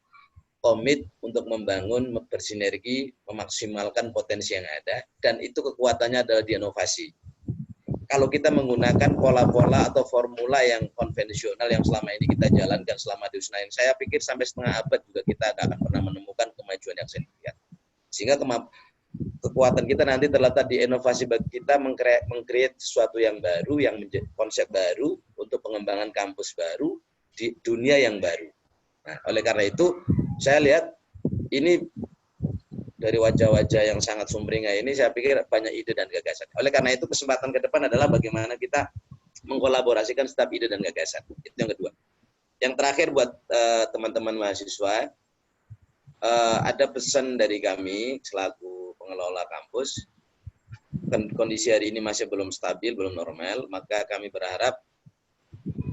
komit untuk membangun, bersinergi, memaksimalkan potensi yang ada, dan itu kekuatannya adalah di inovasi. Kalau kita menggunakan pola-pola atau formula yang konvensional yang selama ini kita jalankan selama di Usnain, saya pikir sampai setengah abad juga kita tidak akan pernah menemukan kemajuan yang signifikan. Sehingga kekuatan kita nanti terletak di inovasi bagi kita meng-create sesuatu yang baru, yang menjadi konsep baru untuk pengembangan kampus baru di dunia yang baru. Nah, oleh karena itu, saya lihat ini dari wajah-wajah yang sangat sumringah ini, saya pikir banyak ide dan gagasan. Oleh karena itu, kesempatan ke depan adalah bagaimana kita mengkolaborasikan setiap ide dan gagasan. Itu yang kedua. Yang terakhir buat teman-teman mahasiswa, ada pesan dari kami selaku pengelola kampus. Kondisi hari ini masih belum stabil, belum normal, maka kami berharap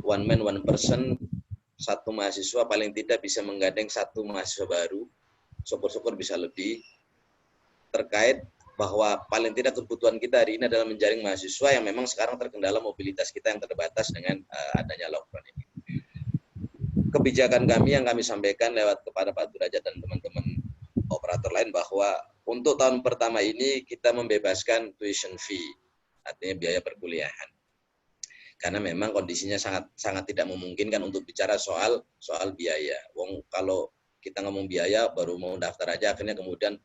one man, one person, satu mahasiswa paling tidak bisa menggandeng satu mahasiswa baru, syukur-syukur bisa lebih, terkait bahwa paling tidak kebutuhan kita hari ini adalah menjaring mahasiswa yang memang sekarang terkendala mobilitas kita yang terbatas dengan adanya lockdown ini. Kebijakan kami yang kami sampaikan lewat kepada Pak Derajat dan teman-teman operator lain bahwa untuk tahun pertama ini kita membebaskan tuition fee, artinya biaya perkuliahan. Karena memang kondisinya sangat tidak memungkinkan untuk bicara soal biaya. Wong kalau kita ngomong biaya baru mau daftar aja akhirnya kemudian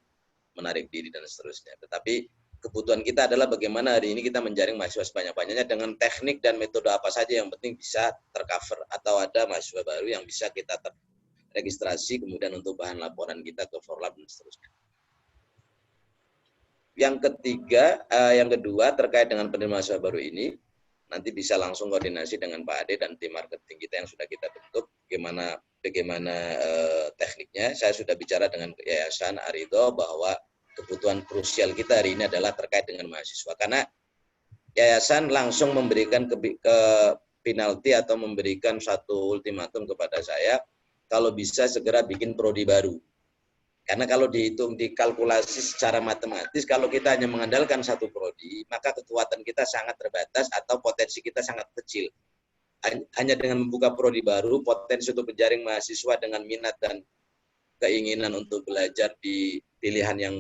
menarik diri dan seterusnya. Tetapi kebutuhan kita adalah bagaimana hari ini kita menjaring mahasiswa sebanyak-banyaknya dengan teknik dan metode apa saja yang penting bisa tercover atau ada mahasiswa baru yang bisa kita registrasi kemudian untuk bahan laporan kita ke Forlab dan seterusnya. Yang kedua terkait dengan penerima mahasiswa baru ini, nanti bisa langsung koordinasi dengan Pak Ade dan tim marketing kita yang sudah kita bentuk, bagaimana tekniknya. Saya sudah bicara dengan Yayasan Arido bahwa kebutuhan krusial kita hari ini adalah terkait dengan mahasiswa. Karena Yayasan langsung memberikan penalti atau memberikan satu ultimatum kepada saya, kalau bisa segera bikin prodi baru. Karena kalau dihitung, dikalkulasi secara matematis, kalau kita hanya mengandalkan satu prodi, maka kekuatan kita sangat terbatas atau potensi kita sangat kecil. Hanya dengan membuka prodi baru, potensi untuk menjaring mahasiswa dengan minat dan keinginan untuk belajar di pilihan yang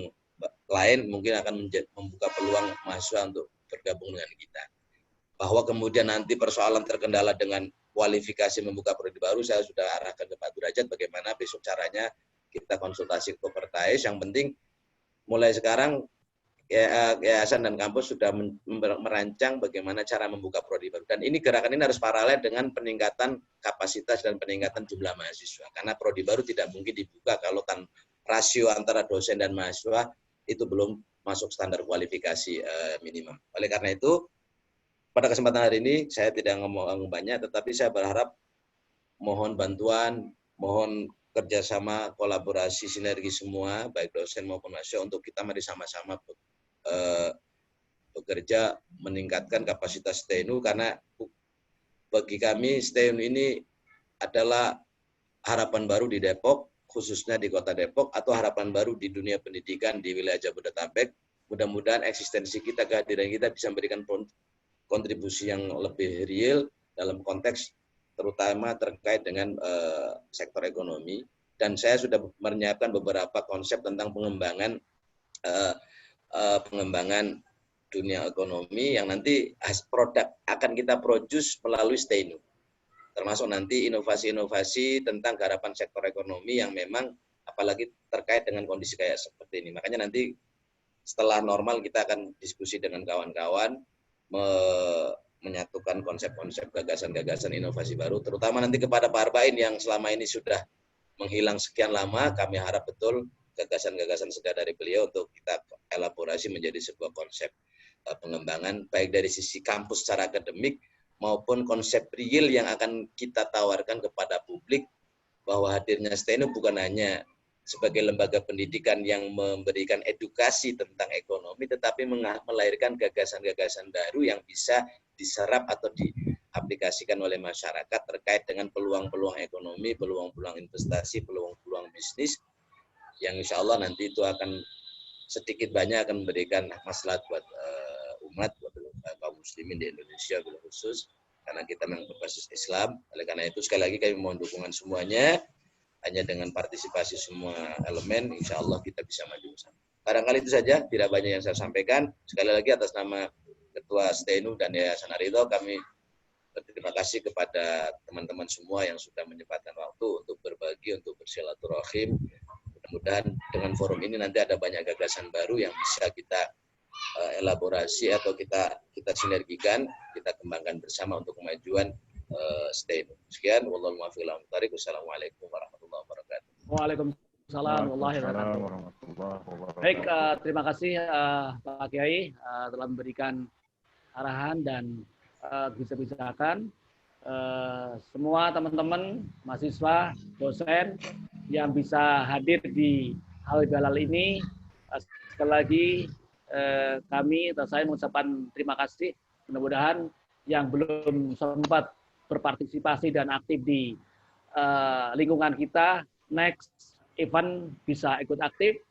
lain mungkin akan membuka peluang mahasiswa untuk bergabung dengan kita. Bahwa kemudian nanti persoalan terkendala dengan kualifikasi membuka prodi baru, saya sudah arahkan ke Pak Derajat bagaimana besok caranya kita konsultasi ke Pertais. Yang penting mulai sekarang Yayasan dan kampus sudah merancang bagaimana cara membuka prodi baru. Dan ini gerakan ini harus paralel dengan peningkatan kapasitas dan peningkatan jumlah mahasiswa. Karena prodi baru tidak mungkin dibuka kalau rasio antara dosen dan mahasiswa itu belum masuk standar kualifikasi minimum. Oleh karena itu, pada kesempatan hari ini saya tidak ngomong banyak, tetapi saya berharap mohon bantuan, mohon kerjasama, kolaborasi, sinergi semua, baik dosen maupun mahasiswa, untuk kita mari sama-sama bekerja meningkatkan kapasitas STENU, karena bagi kami STENU ini adalah harapan baru di Depok, khususnya di Kota Depok, atau harapan baru di dunia pendidikan di wilayah Jabodetabek. Mudah-mudahan eksistensi kita, kehadiran kita bisa memberikan kontribusi yang lebih real dalam konteks terutama terkait dengan sektor ekonomi. Dan saya sudah menyiapkan beberapa konsep tentang pengembangan dunia ekonomi yang nanti produk akan kita produce melalui STENU. Termasuk nanti inovasi-inovasi tentang garapan sektor ekonomi yang memang apalagi terkait dengan kondisi kayak seperti ini. Makanya nanti setelah normal kita akan diskusi dengan kawan-kawan menyatukan konsep-konsep gagasan-gagasan inovasi baru, terutama nanti kepada Pak Arbain yang selama ini sudah menghilang sekian lama. Kami harap betul gagasan-gagasan segera dari beliau untuk kita elaborasi menjadi sebuah konsep pengembangan, baik dari sisi kampus secara akademik maupun konsep real yang akan kita tawarkan kepada publik, bahwa hadirnya STENU bukan hanya sebagai lembaga pendidikan yang memberikan edukasi tentang ekonomi, tetapi melahirkan gagasan-gagasan baru yang bisa diserap atau diaplikasikan oleh masyarakat terkait dengan peluang-peluang ekonomi, peluang-peluang investasi, peluang-peluang bisnis, yang insya Allah nanti itu akan sedikit banyak akan memberikan maslahat buat umat, buat kaum muslimin di Indonesia khusus, karena kita memang berbasis Islam. Oleh karena itu sekali lagi kami mohon dukungan semuanya. Hanya dengan partisipasi semua elemen, insya Allah kita bisa maju bersama. Barangkali itu saja, tidak banyak yang saya sampaikan. Sekali lagi atas nama Ketua STENU dan Yayasan Arido, kami berterima kasih kepada teman-teman semua yang sudah menyempatkan waktu untuk berbagi, untuk bersilaturahim. Mudah-mudahan dengan forum ini nanti ada banyak gagasan baru yang bisa kita elaborasi atau kita sinergikan, kita kembangkan bersama untuk kemajuan STENU. Sekian, wallahualam. Wassalamualaikum warahmatullahi wabarakatuh. Waalaikumsalam. Waalaikumsalam warahmatullahi wabarakatuh. Baik, terima kasih Pak Kiai telah memberikan arahan dan bisa-bisakan semua teman-teman mahasiswa, dosen yang bisa hadir di Halal Bihalal ini. Sekali lagi kami atau saya mengucapkan terima kasih. Mudah-mudahan yang belum sempat berpartisipasi dan aktif di lingkungan kita, next event bisa ikut aktif.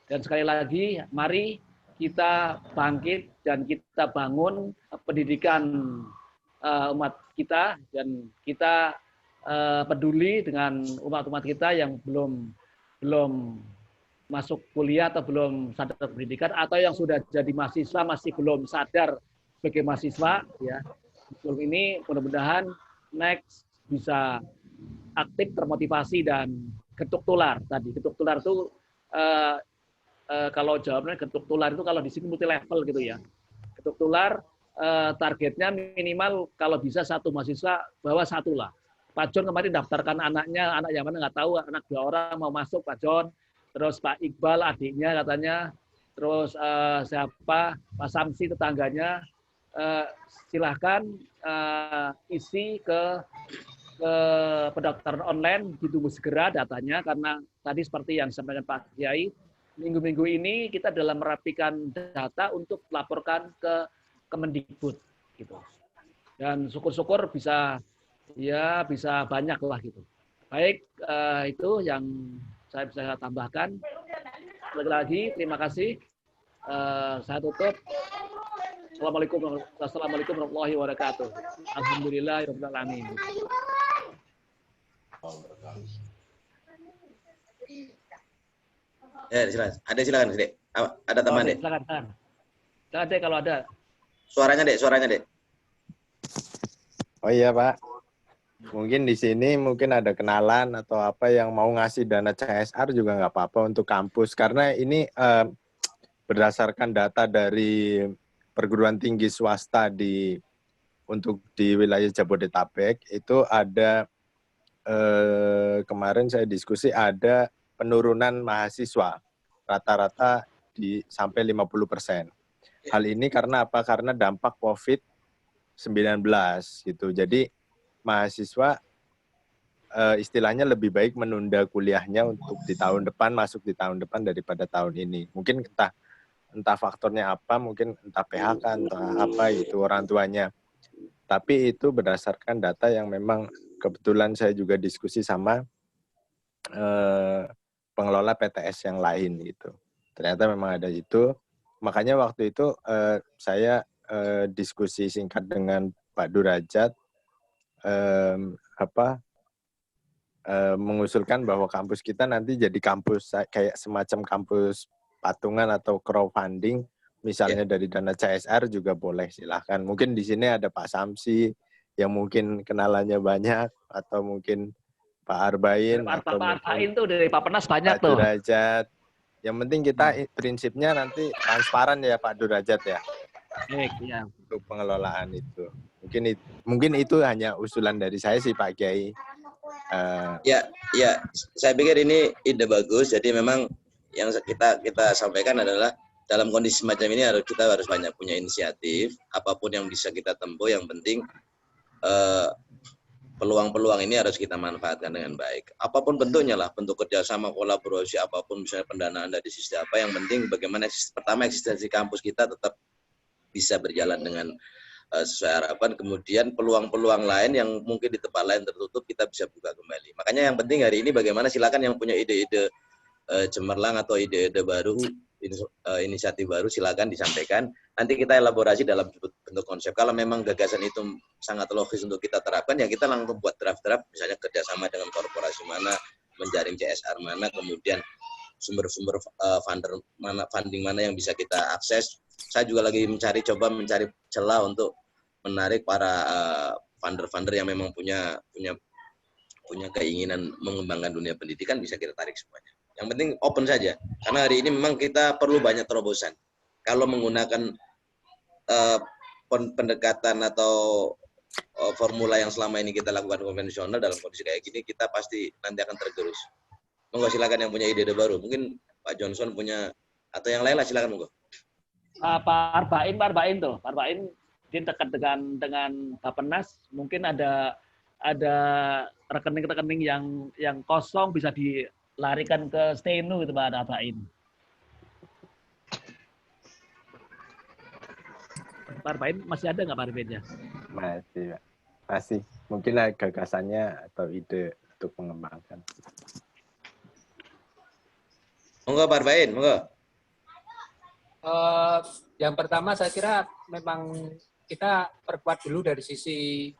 Dan sekali lagi, mari kita bangkit dan kita bangun pendidikan umat kita, dan kita peduli dengan umat-umat kita yang belum masuk kuliah atau belum sadar pendidikan, atau yang sudah jadi mahasiswa masih belum sadar sebagai mahasiswa. Ya, sebelum ini mudah-mudahan next bisa aktif, termotivasi, dan ketuk tular. Tadi ketuk tular itu kalau jawabnya ketuk tular itu kalau di sini multi level gitu ya. Ketuk tular targetnya minimal kalau bisa satu mahasiswa bawa satu lah. Pak John kemarin daftarkan anaknya, anak yang mana nggak tahu, anak 2 orang mau masuk Pak John. Terus Pak Iqbal adiknya katanya, terus siapa Pak Samsi tetangganya, silahkan isi ke pendaftaran online, ditunggu segera datanya, karena tadi seperti yang disampaikan Pak Kiai, minggu-minggu ini kita dalam merapikan data untuk laporkan ke Kemendikbud gitu. Dan syukur-syukur bisa banyak lah gitu. Baik, itu yang saya bisa tambahkan. Lagi terima kasih. Saya tutup. Assalamualaikum warahmatullahi wabarakatuh. Alhamdulillahirabbil alamin. Ya, silakan, Dek. Ada tambahan, Dek? Silakan, Dek, kalau ada. Suaranya, Dek. Oh iya, Pak. Mungkin di sini mungkin ada kenalan atau apa yang mau ngasih dana CSR juga nggak apa-apa untuk kampus, karena ini berdasarkan data dari perguruan tinggi swasta untuk di wilayah Jabodetabek itu ada kemarin saya diskusi ada penurunan mahasiswa rata-rata sampai 50%. Hal ini karena apa? Karena dampak COVID-19 gitu. Jadi mahasiswa istilahnya lebih baik menunda kuliahnya untuk di tahun depan, masuk di tahun depan daripada tahun ini. Mungkin entah faktornya apa, mungkin entah PHK, entah apa itu orang tuanya. Tapi itu berdasarkan data yang memang kebetulan saya juga diskusi sama pengelola PTS yang lain gitu. Ternyata memang ada itu. Makanya waktu itu saya diskusi singkat dengan Pak Durajat, mengusulkan bahwa kampus kita nanti jadi kampus kayak semacam kampus patungan atau crowdfunding, misalnya dari dana CSR juga boleh, silahkan. Mungkin di sini ada Pak Samsi yang mungkin kenalannya banyak, atau mungkin Pak Arbain, atau Pak Arbain tuh dari Pak Penas banyak tuh. Pak Durajat. Yang penting kita prinsipnya nanti transparan ya Pak Durajat ya. Ya. Untuk pengelolaan itu. Mungkin itu hanya usulan dari saya sih Pak Kiai. Ya, saya pikir ini ide bagus. Jadi memang yang kita sampaikan adalah dalam kondisi semacam ini kita harus banyak punya inisiatif. Apapun yang bisa kita tempuh, yang penting peluang-peluang ini harus kita manfaatkan dengan baik. Apapun bentuknya lah, bentuk kerjasama, kolaborasi, apapun misalnya pendanaan dari sisi apa, yang penting bagaimana pertama eksistensi kampus kita tetap bisa berjalan dengan sesuai harapan. Kemudian peluang-peluang lain yang mungkin di tempat lain tertutup kita bisa buka kembali. Makanya yang penting hari ini bagaimana, silakan yang punya ide-ide cemerlang atau ide-ide baru, inisiatif baru, silakan disampaikan. Nanti kita elaborasi dalam bentuk konsep. Kalau memang gagasan itu sangat logis untuk kita terapkan, ya kita langsung buat draft-draft, misalnya kerjasama dengan korporasi mana, menjaring CSR mana, kemudian sumber-sumber funding mana yang bisa kita akses. Saya juga lagi mencari celah untuk menarik para funder-funder yang memang punya keinginan mengembangkan dunia pendidikan, bisa kita tarik semuanya. Yang penting open saja, karena hari ini memang kita perlu banyak terobosan. Kalau menggunakan pendekatan atau formula yang selama ini kita lakukan konvensional dalam kondisi kayak gini, kita pasti nanti akan tergerus. Monggo silakan yang punya ide baru. Mungkin Pak Johnson punya atau yang lain lah, silakan monggo. Pak Arbain tuh, Pak Arbain dia dekat dengan Bappenas, mungkin ada rekening-rekening yang kosong bisa dilarikan ke Steno gitu Pak Arbain. Pak Arbain masih ada nggak Pak Arbainnya? Masih, Pak. Masih. Mungkin ada gagasannya atau ide untuk mengembangkan. Monggo Pak Arbain, monggo. Yang pertama saya kira memang kita perkuat dulu dari sisi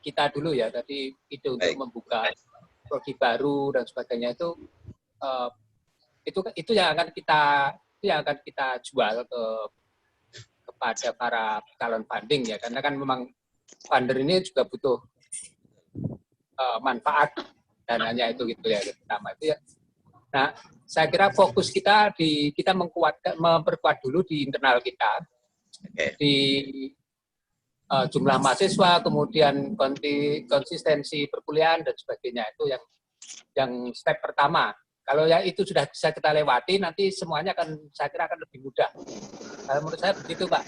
kita dulu ya. Tadi ide untuk membuka prodi baru dan sebagainya itu yang akan kita jual kepada para calon funding ya. Karena kan memang funder ini juga butuh manfaat dananya itu gitu ya. Pertama itu ya. Nah, saya kira fokus kita kita memperkuat dulu di internal kita, di jumlah mahasiswa, kemudian konsistensi perkuliahan dan sebagainya, itu yang step pertama. Kalau ya itu sudah bisa kita lewati, nanti semuanya saya kira akan lebih mudah. Menurut saya begitu, Pak.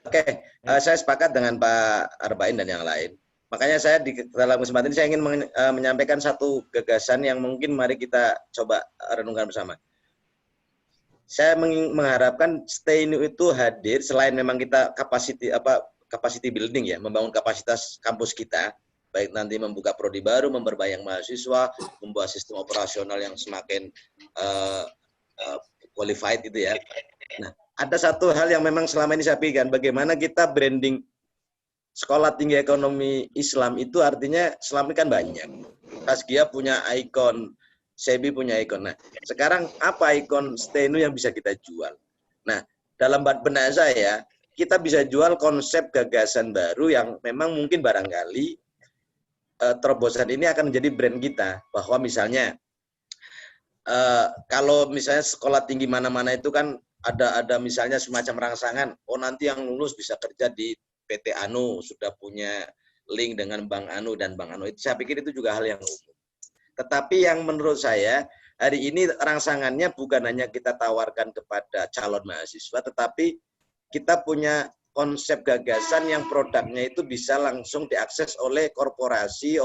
Oke, saya sepakat dengan Pak Arbain dan yang lain. Makanya saya dalam kesempatan ini saya ingin menyampaikan satu gagasan yang mungkin mari kita coba renungkan bersama. Saya mengharapkan Steno itu hadir selain memang kita capacity building ya, membangun kapasitas kampus kita, baik nanti membuka prodi baru, memperbanyak mahasiswa, membuat sistem operasional yang semakin qualified itu ya. Nah, ada satu hal yang memang selama ini saya pikirkan, bagaimana kita branding Sekolah Tinggi Ekonomi Islam itu artinya selama ini kan banyak. Taskia punya ikon, Sebi punya ikon. Nah, sekarang apa ikon Steno yang bisa kita jual? Nah, dalam benak saya, kita bisa jual konsep gagasan baru yang memang mungkin barangkali terobosan ini akan menjadi brand kita. Bahwa misalnya, kalau misalnya sekolah tinggi mana-mana itu kan ada misalnya semacam rangsangan, oh nanti yang lulus bisa kerja di PT Anu, sudah punya link dengan Bank Anu dan Bank Anu. Itu saya pikir itu juga hal yang umum. Tetapi yang menurut saya hari ini rangsangannya bukan hanya kita tawarkan kepada calon mahasiswa, tetapi kita punya konsep gagasan yang produknya itu bisa langsung diakses oleh korporasi,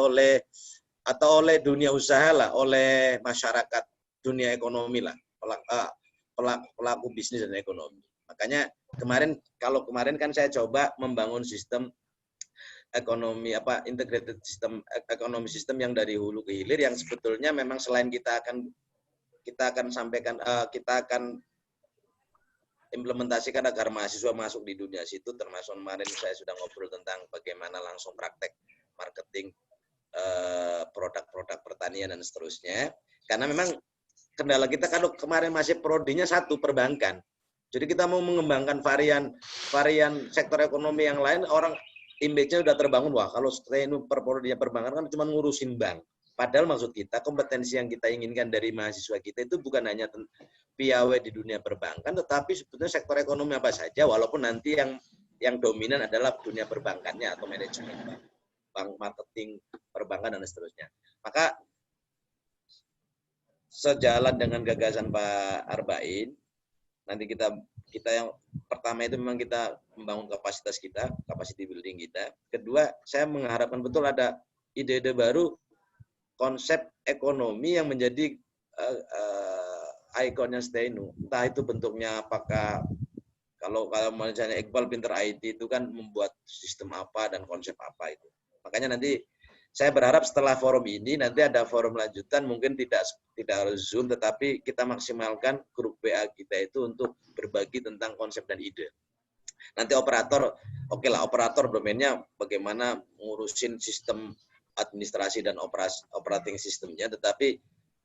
atau oleh dunia usaha lah, oleh masyarakat dunia ekonomi lah, pelaku bisnis dan ekonomi. Makanya kalau kemarin kan saya coba membangun sistem ekonomi integrated sistem ekonomi sistem yang dari hulu ke hilir, yang sebetulnya memang selain kita akan sampaikan, kita akan implementasikan agar mahasiswa masuk di dunia situ, termasuk kemarin saya sudah ngobrol tentang bagaimana langsung praktek marketing produk-produk pertanian dan seterusnya. Karena memang kendala kita kalau kemarin masih prodinya satu, perbankan. Jadi kita mau mengembangkan varian sektor ekonomi yang lain, orang image-nya udah terbangun, wah kalau Steno perprodinya perbankan kan cuma ngurusin bank. Padahal maksud kita, kompetensi yang kita inginkan dari mahasiswa kita itu bukan hanya piawai di dunia perbankan, tetapi sebetulnya sektor ekonomi apa saja, walaupun nanti yang dominan adalah dunia perbankannya atau manajemen bank, marketing, perbankan, dan seterusnya. Maka sejalan dengan gagasan Pak Arbain, nanti kita yang pertama itu memang kita membangun kapasitas kita, capacity building kita. Kedua, saya mengharapkan betul ada ide-ide baru, konsep ekonomi yang menjadi ikonnya Steno. Entah itu bentuknya apakah, kalau misalnya Iqbal pinter IT itu kan membuat sistem apa dan konsep apa itu. Makanya nanti saya berharap setelah forum ini nanti ada forum lanjutan, mungkin tidak harus Zoom, tetapi kita maksimalkan grup WA kita itu untuk berbagi tentang konsep dan ide. Nanti operator, oke lah, operator domainnya bagaimana ngurusin sistem administrasi dan operating sistemnya, tetapi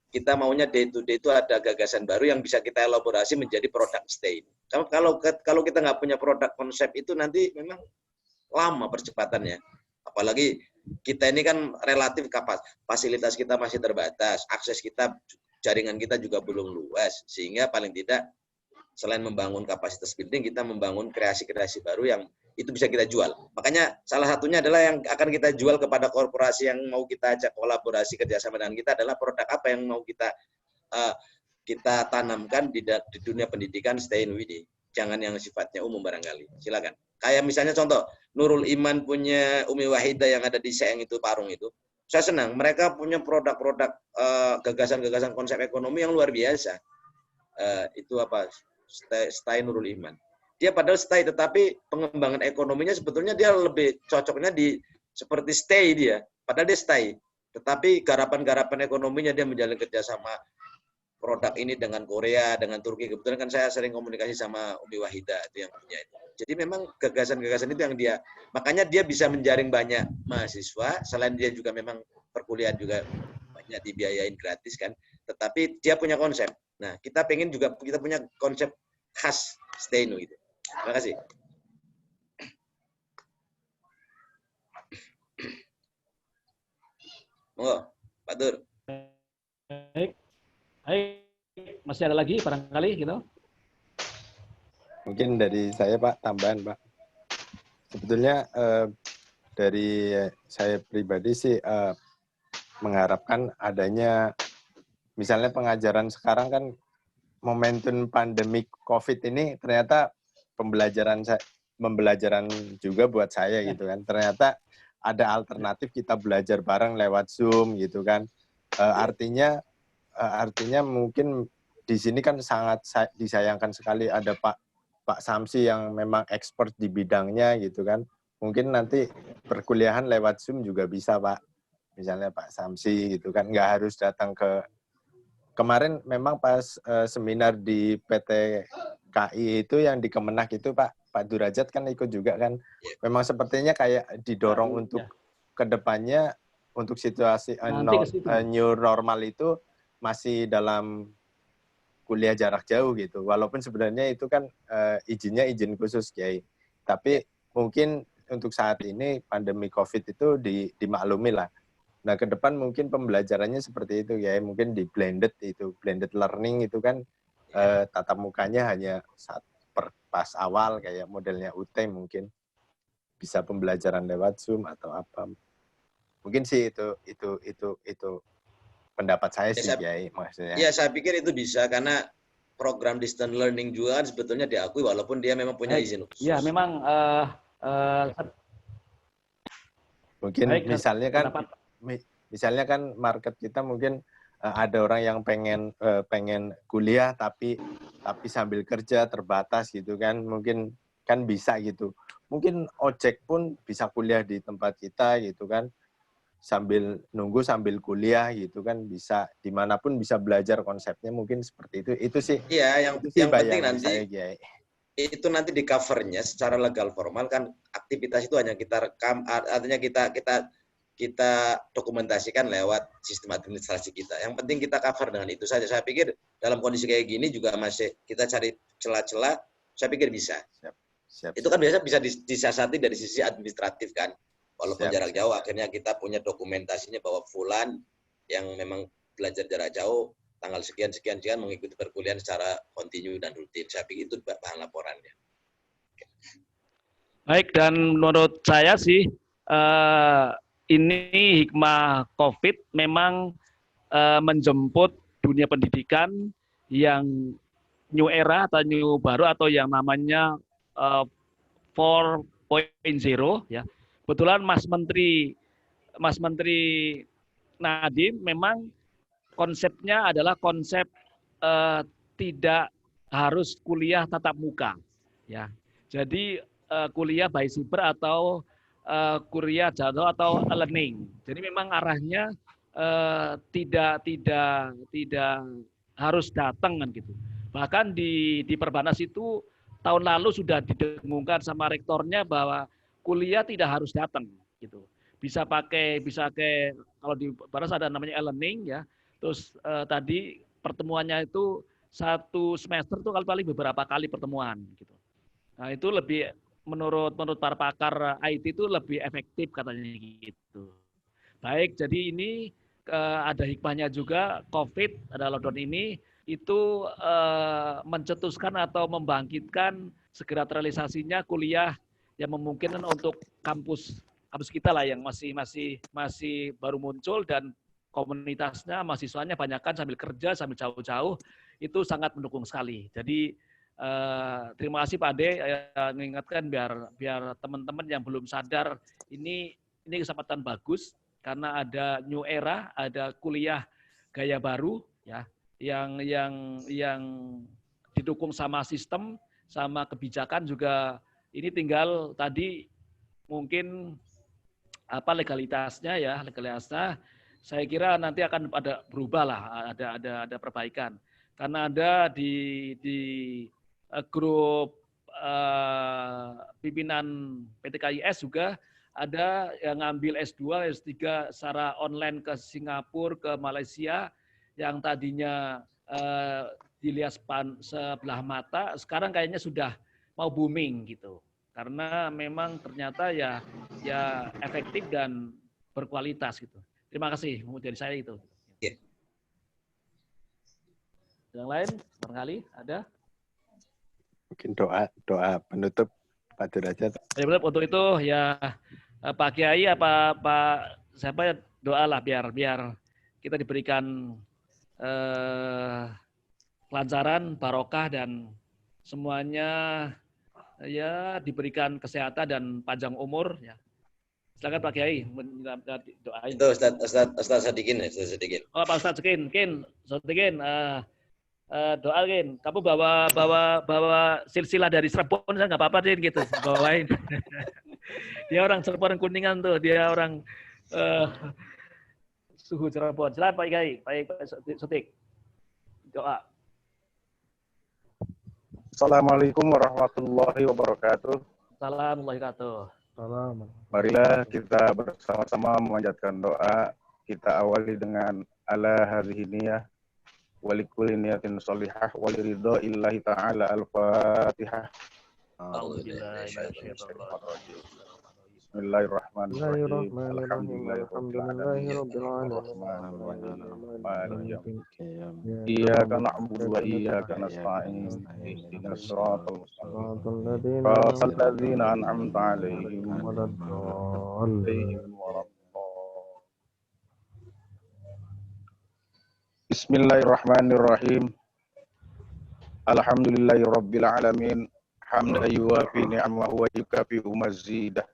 kita maunya day to day itu ada gagasan baru yang bisa kita elaborasi menjadi produk Steno. Kalau kita nggak punya produk konsep itu nanti memang lama percepatannya. Apalagi kita ini kan relatif fasilitas kita masih terbatas, akses kita, jaringan kita juga belum luas, sehingga paling tidak selain membangun kapasitas building, kita membangun kreasi-kreasi baru yang itu bisa kita jual. Makanya salah satunya adalah yang akan kita jual kepada korporasi yang mau kita ajak kolaborasi kerjasama dengan kita adalah produk apa yang mau kita tanamkan di dunia pendidikan stay in WIDI. Jangan yang sifatnya umum barangkali. Silakan. Kayak misalnya contoh, Nurul Iman punya Umi Wahidah yang ada di Seeng itu, Parung itu. Saya senang, mereka punya produk-produk gagasan-gagasan konsep ekonomi yang luar biasa. Itu apa? Stay Nurul Iman. Dia padahal stay, tetapi pengembangan ekonominya sebetulnya dia lebih cocoknya di seperti stay dia. Padahal dia stay. Tetapi garapan-garapan ekonominya dia menjalin kerjasama produk ini dengan Korea, dengan Turki. Kebetulan kan saya sering komunikasi sama Umi Wahidah itu yang punya itu. Jadi memang gagasan-gagasan itu yang dia, makanya dia bisa menjaring banyak mahasiswa. Selain dia juga memang perkuliahan juga banyak dibiayain gratis kan. Tetapi dia punya konsep. Nah, kita pengen juga kita punya konsep khas Steno itu. Terima kasih. Monggo, Pak Dur. Baik, masih ada lagi barangkali gitu? Mungkin dari saya Pak, tambahan Pak. Sebetulnya dari saya pribadi sih mengharapkan adanya, misalnya pengajaran sekarang kan momentum pandemi COVID ini ternyata pembelajaran juga buat saya gitu kan. Ternyata ada alternatif kita belajar bareng lewat Zoom gitu kan. Artinya mungkin di sini kan sangat disayangkan sekali ada Pak Samsi yang memang expert di bidangnya gitu kan. Mungkin nanti perkuliahan lewat Zoom juga bisa Pak. Misalnya Pak Samsi gitu kan, nggak harus datang ke. Kemarin memang pas seminar di PT KI itu yang di Kemenak itu Pak Durajat kan ikut juga kan. Memang sepertinya kayak didorong untuk kedepannya untuk situasi new normal itu masih dalam kuliah jarak jauh gitu. Walaupun sebenarnya itu kan izinnya izin khusus Kiai. Tapi mungkin untuk saat ini pandemi COVID itu dimaklumi lah. Nah, ke depan mungkin pembelajarannya seperti itu ya, mungkin di blended learning itu kan tatap mukanya hanya pas awal kayak modelnya UT mungkin bisa pembelajaran lewat Zoom atau apa. Mungkin sih itu pendapat saya sih ya, maksudnya. Iya, saya pikir itu bisa karena program distance learning juga kan sebetulnya diakui walaupun dia memang punya izin khusus. Iya, memang mungkin misalnya kan market kita mungkin ada orang yang pengen kuliah tapi sambil kerja terbatas gitu kan, mungkin kan bisa gitu. Mungkin ojek pun bisa kuliah di tempat kita gitu kan, sambil nunggu sambil kuliah gitu kan, bisa dimanapun bisa belajar konsepnya, mungkin seperti itu. Itu sih. Iya, yang penting nanti saya, itu nanti di covernya secara legal formal kan aktivitas itu hanya kita rekam, artinya kita dokumentasikan lewat sistem administrasi kita. Yang penting kita cover dengan itu saja. Saya pikir dalam kondisi kayak gini juga masih kita cari celah-celah, saya pikir bisa. Siap. Itu kan biasa bisa disiasati dari sisi administratif kan. Walaupun jarak jauh, akhirnya kita punya dokumentasinya bahwa fulan yang memang belajar jarak jauh, tanggal sekian mengikuti perkuliahan secara kontinu dan rutin. Saya pikir itu bahan laporannya. Baik, dan menurut saya sih, ini hikmah COVID memang menjemput dunia pendidikan yang new era atau new baru atau yang namanya 4.0 ya. Kebetulan Mas Menteri Nadiem memang konsepnya adalah konsep tidak harus kuliah tatap muka ya. Jadi kuliah by cyber atau kuliah jadwal atau learning. Jadi memang arahnya tidak harus datang kan gitu. Bahkan di Perbanas itu tahun lalu sudah didengungkan sama rektornya bahwa kuliah tidak harus datang gitu. Bisa pakai kalau di Perbanas ada namanya e-learning ya. Terus tadi pertemuannya itu satu semester tuh kali beberapa kali pertemuan gitu. Nah, itu lebih menurut para pakar IT itu lebih efektif katanya gitu. Baik, jadi ini ada hikmahnya juga COVID, ada lockdown ini itu mencetuskan atau membangkitkan segera terrealisasinya kuliah yang memungkinkan untuk kampus kita lah yang masih baru muncul dan komunitasnya, mahasiswanya banyakkan sambil kerja, sambil jauh-jauh, itu sangat mendukung sekali. Jadi terima kasih Pak Ade mengingatkan biar teman-teman yang belum sadar ini kesempatan bagus karena ada new era, ada kuliah gaya baru ya yang didukung sama sistem, sama kebijakan juga. Ini tinggal tadi mungkin legalitasnya ya, legalitasnya saya kira nanti akan ada berubah lah, ada perbaikan. Karena ada di grup pimpinan PTKIS juga ada yang ngambil S2, S3 secara online ke Singapura, ke Malaysia, yang tadinya dilihat sebelah mata, sekarang kayaknya sudah mau booming gitu. Karena memang ternyata ya efektif dan berkualitas gitu. Terima kasih dari saya itu. Yang lain barangkali ada? Mungkin doa penutup Pak Derajat. Untuk itu ya Pak Kiai apa Pak siapa doalah biar kita diberikan kelancaran, barokah dan semuanya ya diberikan kesehatan dan panjang umur ya. Silakan Pak Kiai doain. Itu Ustaz Sadikin. Oh Pak Ustaz Sadikin, doa Kin. Kamu bawa silsilah dari Cirebon nggak apa-apa Din gitu, bawain. Dia orang Cirebon Kuningan tuh, dia orang suhu Cirebon. Silakan Pak Kiai, Pak Sotik. Doa. Assalamualaikum warahmatullahi wabarakatuh. Assalamualaikum. Marilah kita bersama-sama memanjatkan doa. Kita awali dengan ala hadhihi niyah walikul niyatin sholihah waliridho illahi ta'ala al-fatihah. Bismillahirrahmanirrahim. Alhamdulillahirabbil alamin. Iyyaka na'budu wa iyyaka nasta'in. Ihdinas siratal mustaqim. Siratal ladzina an'amta 'alaihim ghairil Bismillahirrahmanirrahim. Alhamdulillahirabbil alamin. Hamdan yuwafi ni'amahu wa yukafi'u mazidah.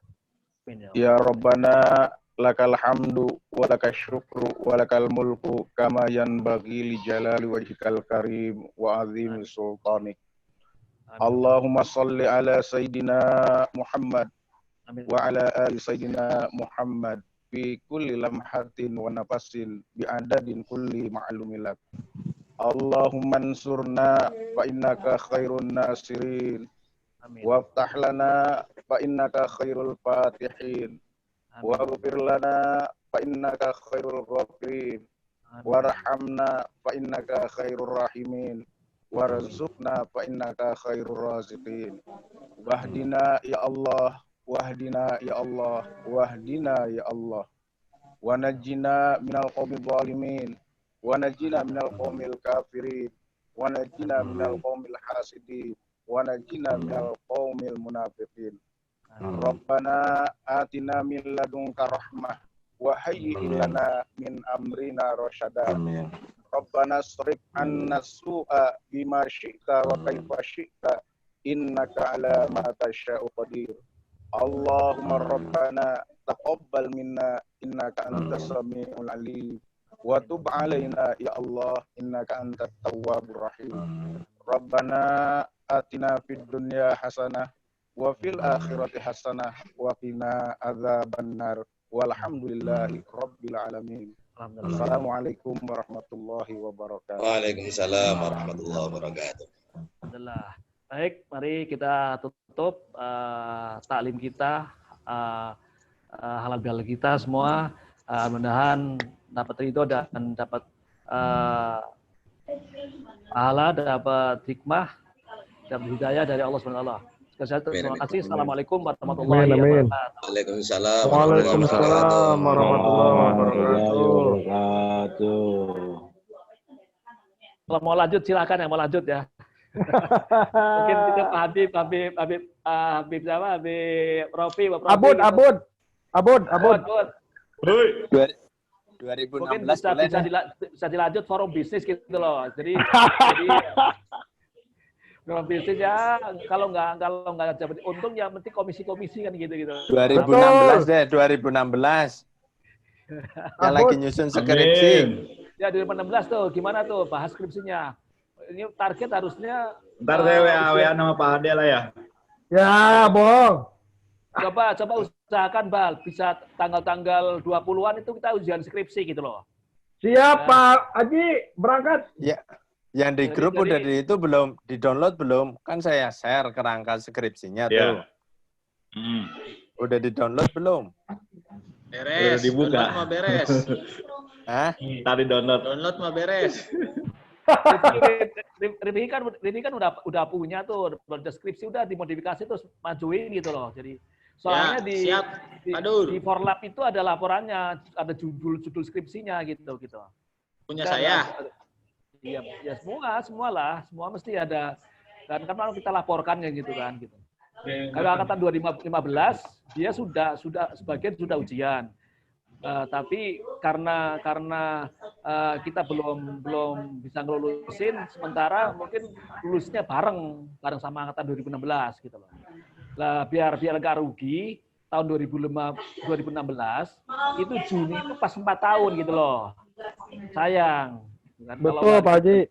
Ya Rabbana lakal hamdu wa lakal syukru wa lakal mulku kama yanbaghi li jalali wajhikal karim wa azimi sultanik. Allahumma salli ala Sayyidina Muhammad wa ala ali Sayyidina Muhammad fi kulli lamhatin wa nafasin bi adadin kulli ma'lumilak. Allahumma ansurna fa innaka khairun nasirin. Waftah lana fa innaka khairul fatihin. Waghfir lana fa innaka khairul ghafirin. Warhamna fa innaka khairur rahimin. Warzuqna fa innaka khairur raziqin. Wahdina ya Allah, wahdina ya Allah, wahdina ya Allah. Wa najjina minal qaumil zalimin, wa najjina minal qaumil kafirin, wa najjina minal qaumil hasidin, wa najjina minal qaumil munafiqin. Rabbana atina min ladunka rahmah wa hayyi lana min amrina rasyada. Rabbana srif anna su'a bima syi'ta wa kaifa syi'ta innaka ala ma tasya'u qadir. Allahumma rabbana taqabbal minna innaka antas samiul alim wa tub alaina ya Allah innaka antat tawwabur rahim. Rabbana atina fid dunya hasanah wa fil akhirati hasanah wa qina adzabannar walhamdulillahi rabbil alamin. Assalamualaikum warahmatullahi wabarakatuh. Waalaikumsalam warahmatullahi wabarakatuh. Alhamdulillah. Baik, mari kita tutup taklim kita, halal bihalal kita semua. Mudah-mudahan dapat ridho dan dapat pahala, dapat hikmah, dapat hidayah dari Allah SWT. Terima kasih. Assalamualaikum warahmatullahi wabarakatuh. Waalaikumsalam warahmatullahi wabarakatuh. Kalau mau lanjut silakan yang mau lanjut ya. Mungkin kita Pak Habib Rofi, Pak Rofi. Abud. 2016 mungkin bisa dilanjut forum bisnis gitu loh. Jadi forum bisnis ya kalau nggak dapat untung ya penting komisi-komisi kan gitu. 2016 deh, 2016. Yang lagi nyusun skripsi. Ya 2016 tuh gimana tuh bahas skripsinya. Ini target harusnya ntar saya WA nama Pak Ade lah ya. Ya, bohong. Coba usahakan Bal, bisa tanggal 20-an itu kita ujian skripsi gitu loh. Siap Pak Haji, berangkat. Ya. Yang di grup udah itu belum di-download belum? Kan saya share kerangka skripsinya tuh. Udah di-download belum? Beres. Udah dibuka. Download mah beres. Hah? Tadi download. Download mah beres. Rifki kan udah punya tuh deskripsi udah dimodifikasi terus majuin gitu loh. Jadi soalnya ya, di Forlab itu ada laporannya, ada judul skripsinya gitu. Punya saya. Iya, ya semua mesti ada. Dan kan kita laporkan kayak gitu kan gitu. Kalau angkatan 2015 dia sudah sebagian sudah ujian. Tapi karena kita belum bisa ngelulusin, sementara mungkin lulusnya bareng sama angkatan 2016 gitu loh. Lah biar nggak rugi, tahun 2016 itu Juni itu pas 4 tahun gitu loh. Sayang. Kan, betul Pak Haji.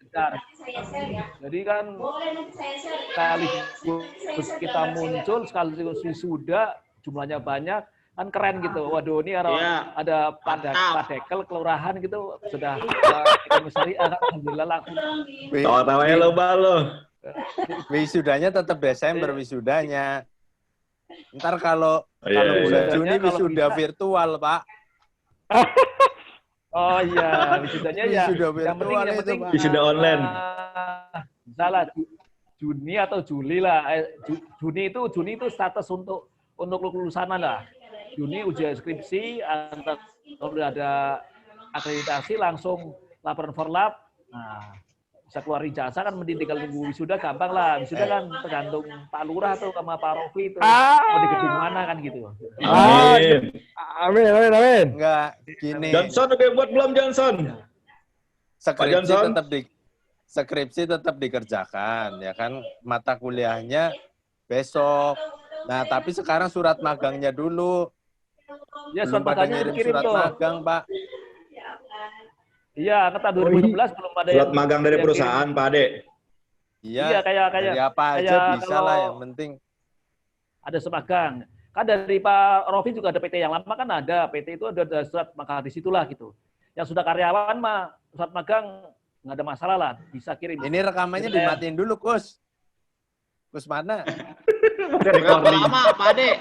Jadi kan sekaligus kita muncul, sekaligus wisuda, jumlahnya banyak, kan keren gitu. Waduh ini ada Pak Dekel kelurahan gitu sudah kita misari alhamdulillah langsung. Tawa-tawanya lo. Wisudanya tetap Desember wisudanya. Ntar kalau bulan Juni wisuda virtual, Pak. Oh iya, wisudanya ya. Yang penting wisuda online. Misalnya Juni atau Juli lah. Juni itu status untuk lulusan lah. Juni ujian skripsi, kalau udah ada akreditasi langsung laporan Forlab. Nah, bisa keluar ijazah kan tinggal nunggu wisuda gampang lah. Wisuda kan tergantung Pak Lurah tuh sama Pak Rofi itu mau di gedung mana kan gitu. Amin. Enggak, gini. Johnson udah buat belum Johnson? Skripsi tetap dikerjakan ya kan, mata kuliahnya besok. Nah, tapi sekarang surat magangnya dulu. Ya, surat magangnya dikirim tuh. Surat magang, Pak. Iya, kata 2016 belum ada surat magang dari perusahaan, Pak Ade. Iya, kayak apa aja bisa lah, yang penting ada semagang. Kan dari Pak Rofi juga ada PT yang lama kan ada. PT itu ada surat magang di situlah gitu. Yang sudah karyawan mah surat magang nggak ada masalah lah, bisa kirim. Ini rekamannya dimatiin dulu, Kus. Kus mana? Berapa lama, Pak Ade?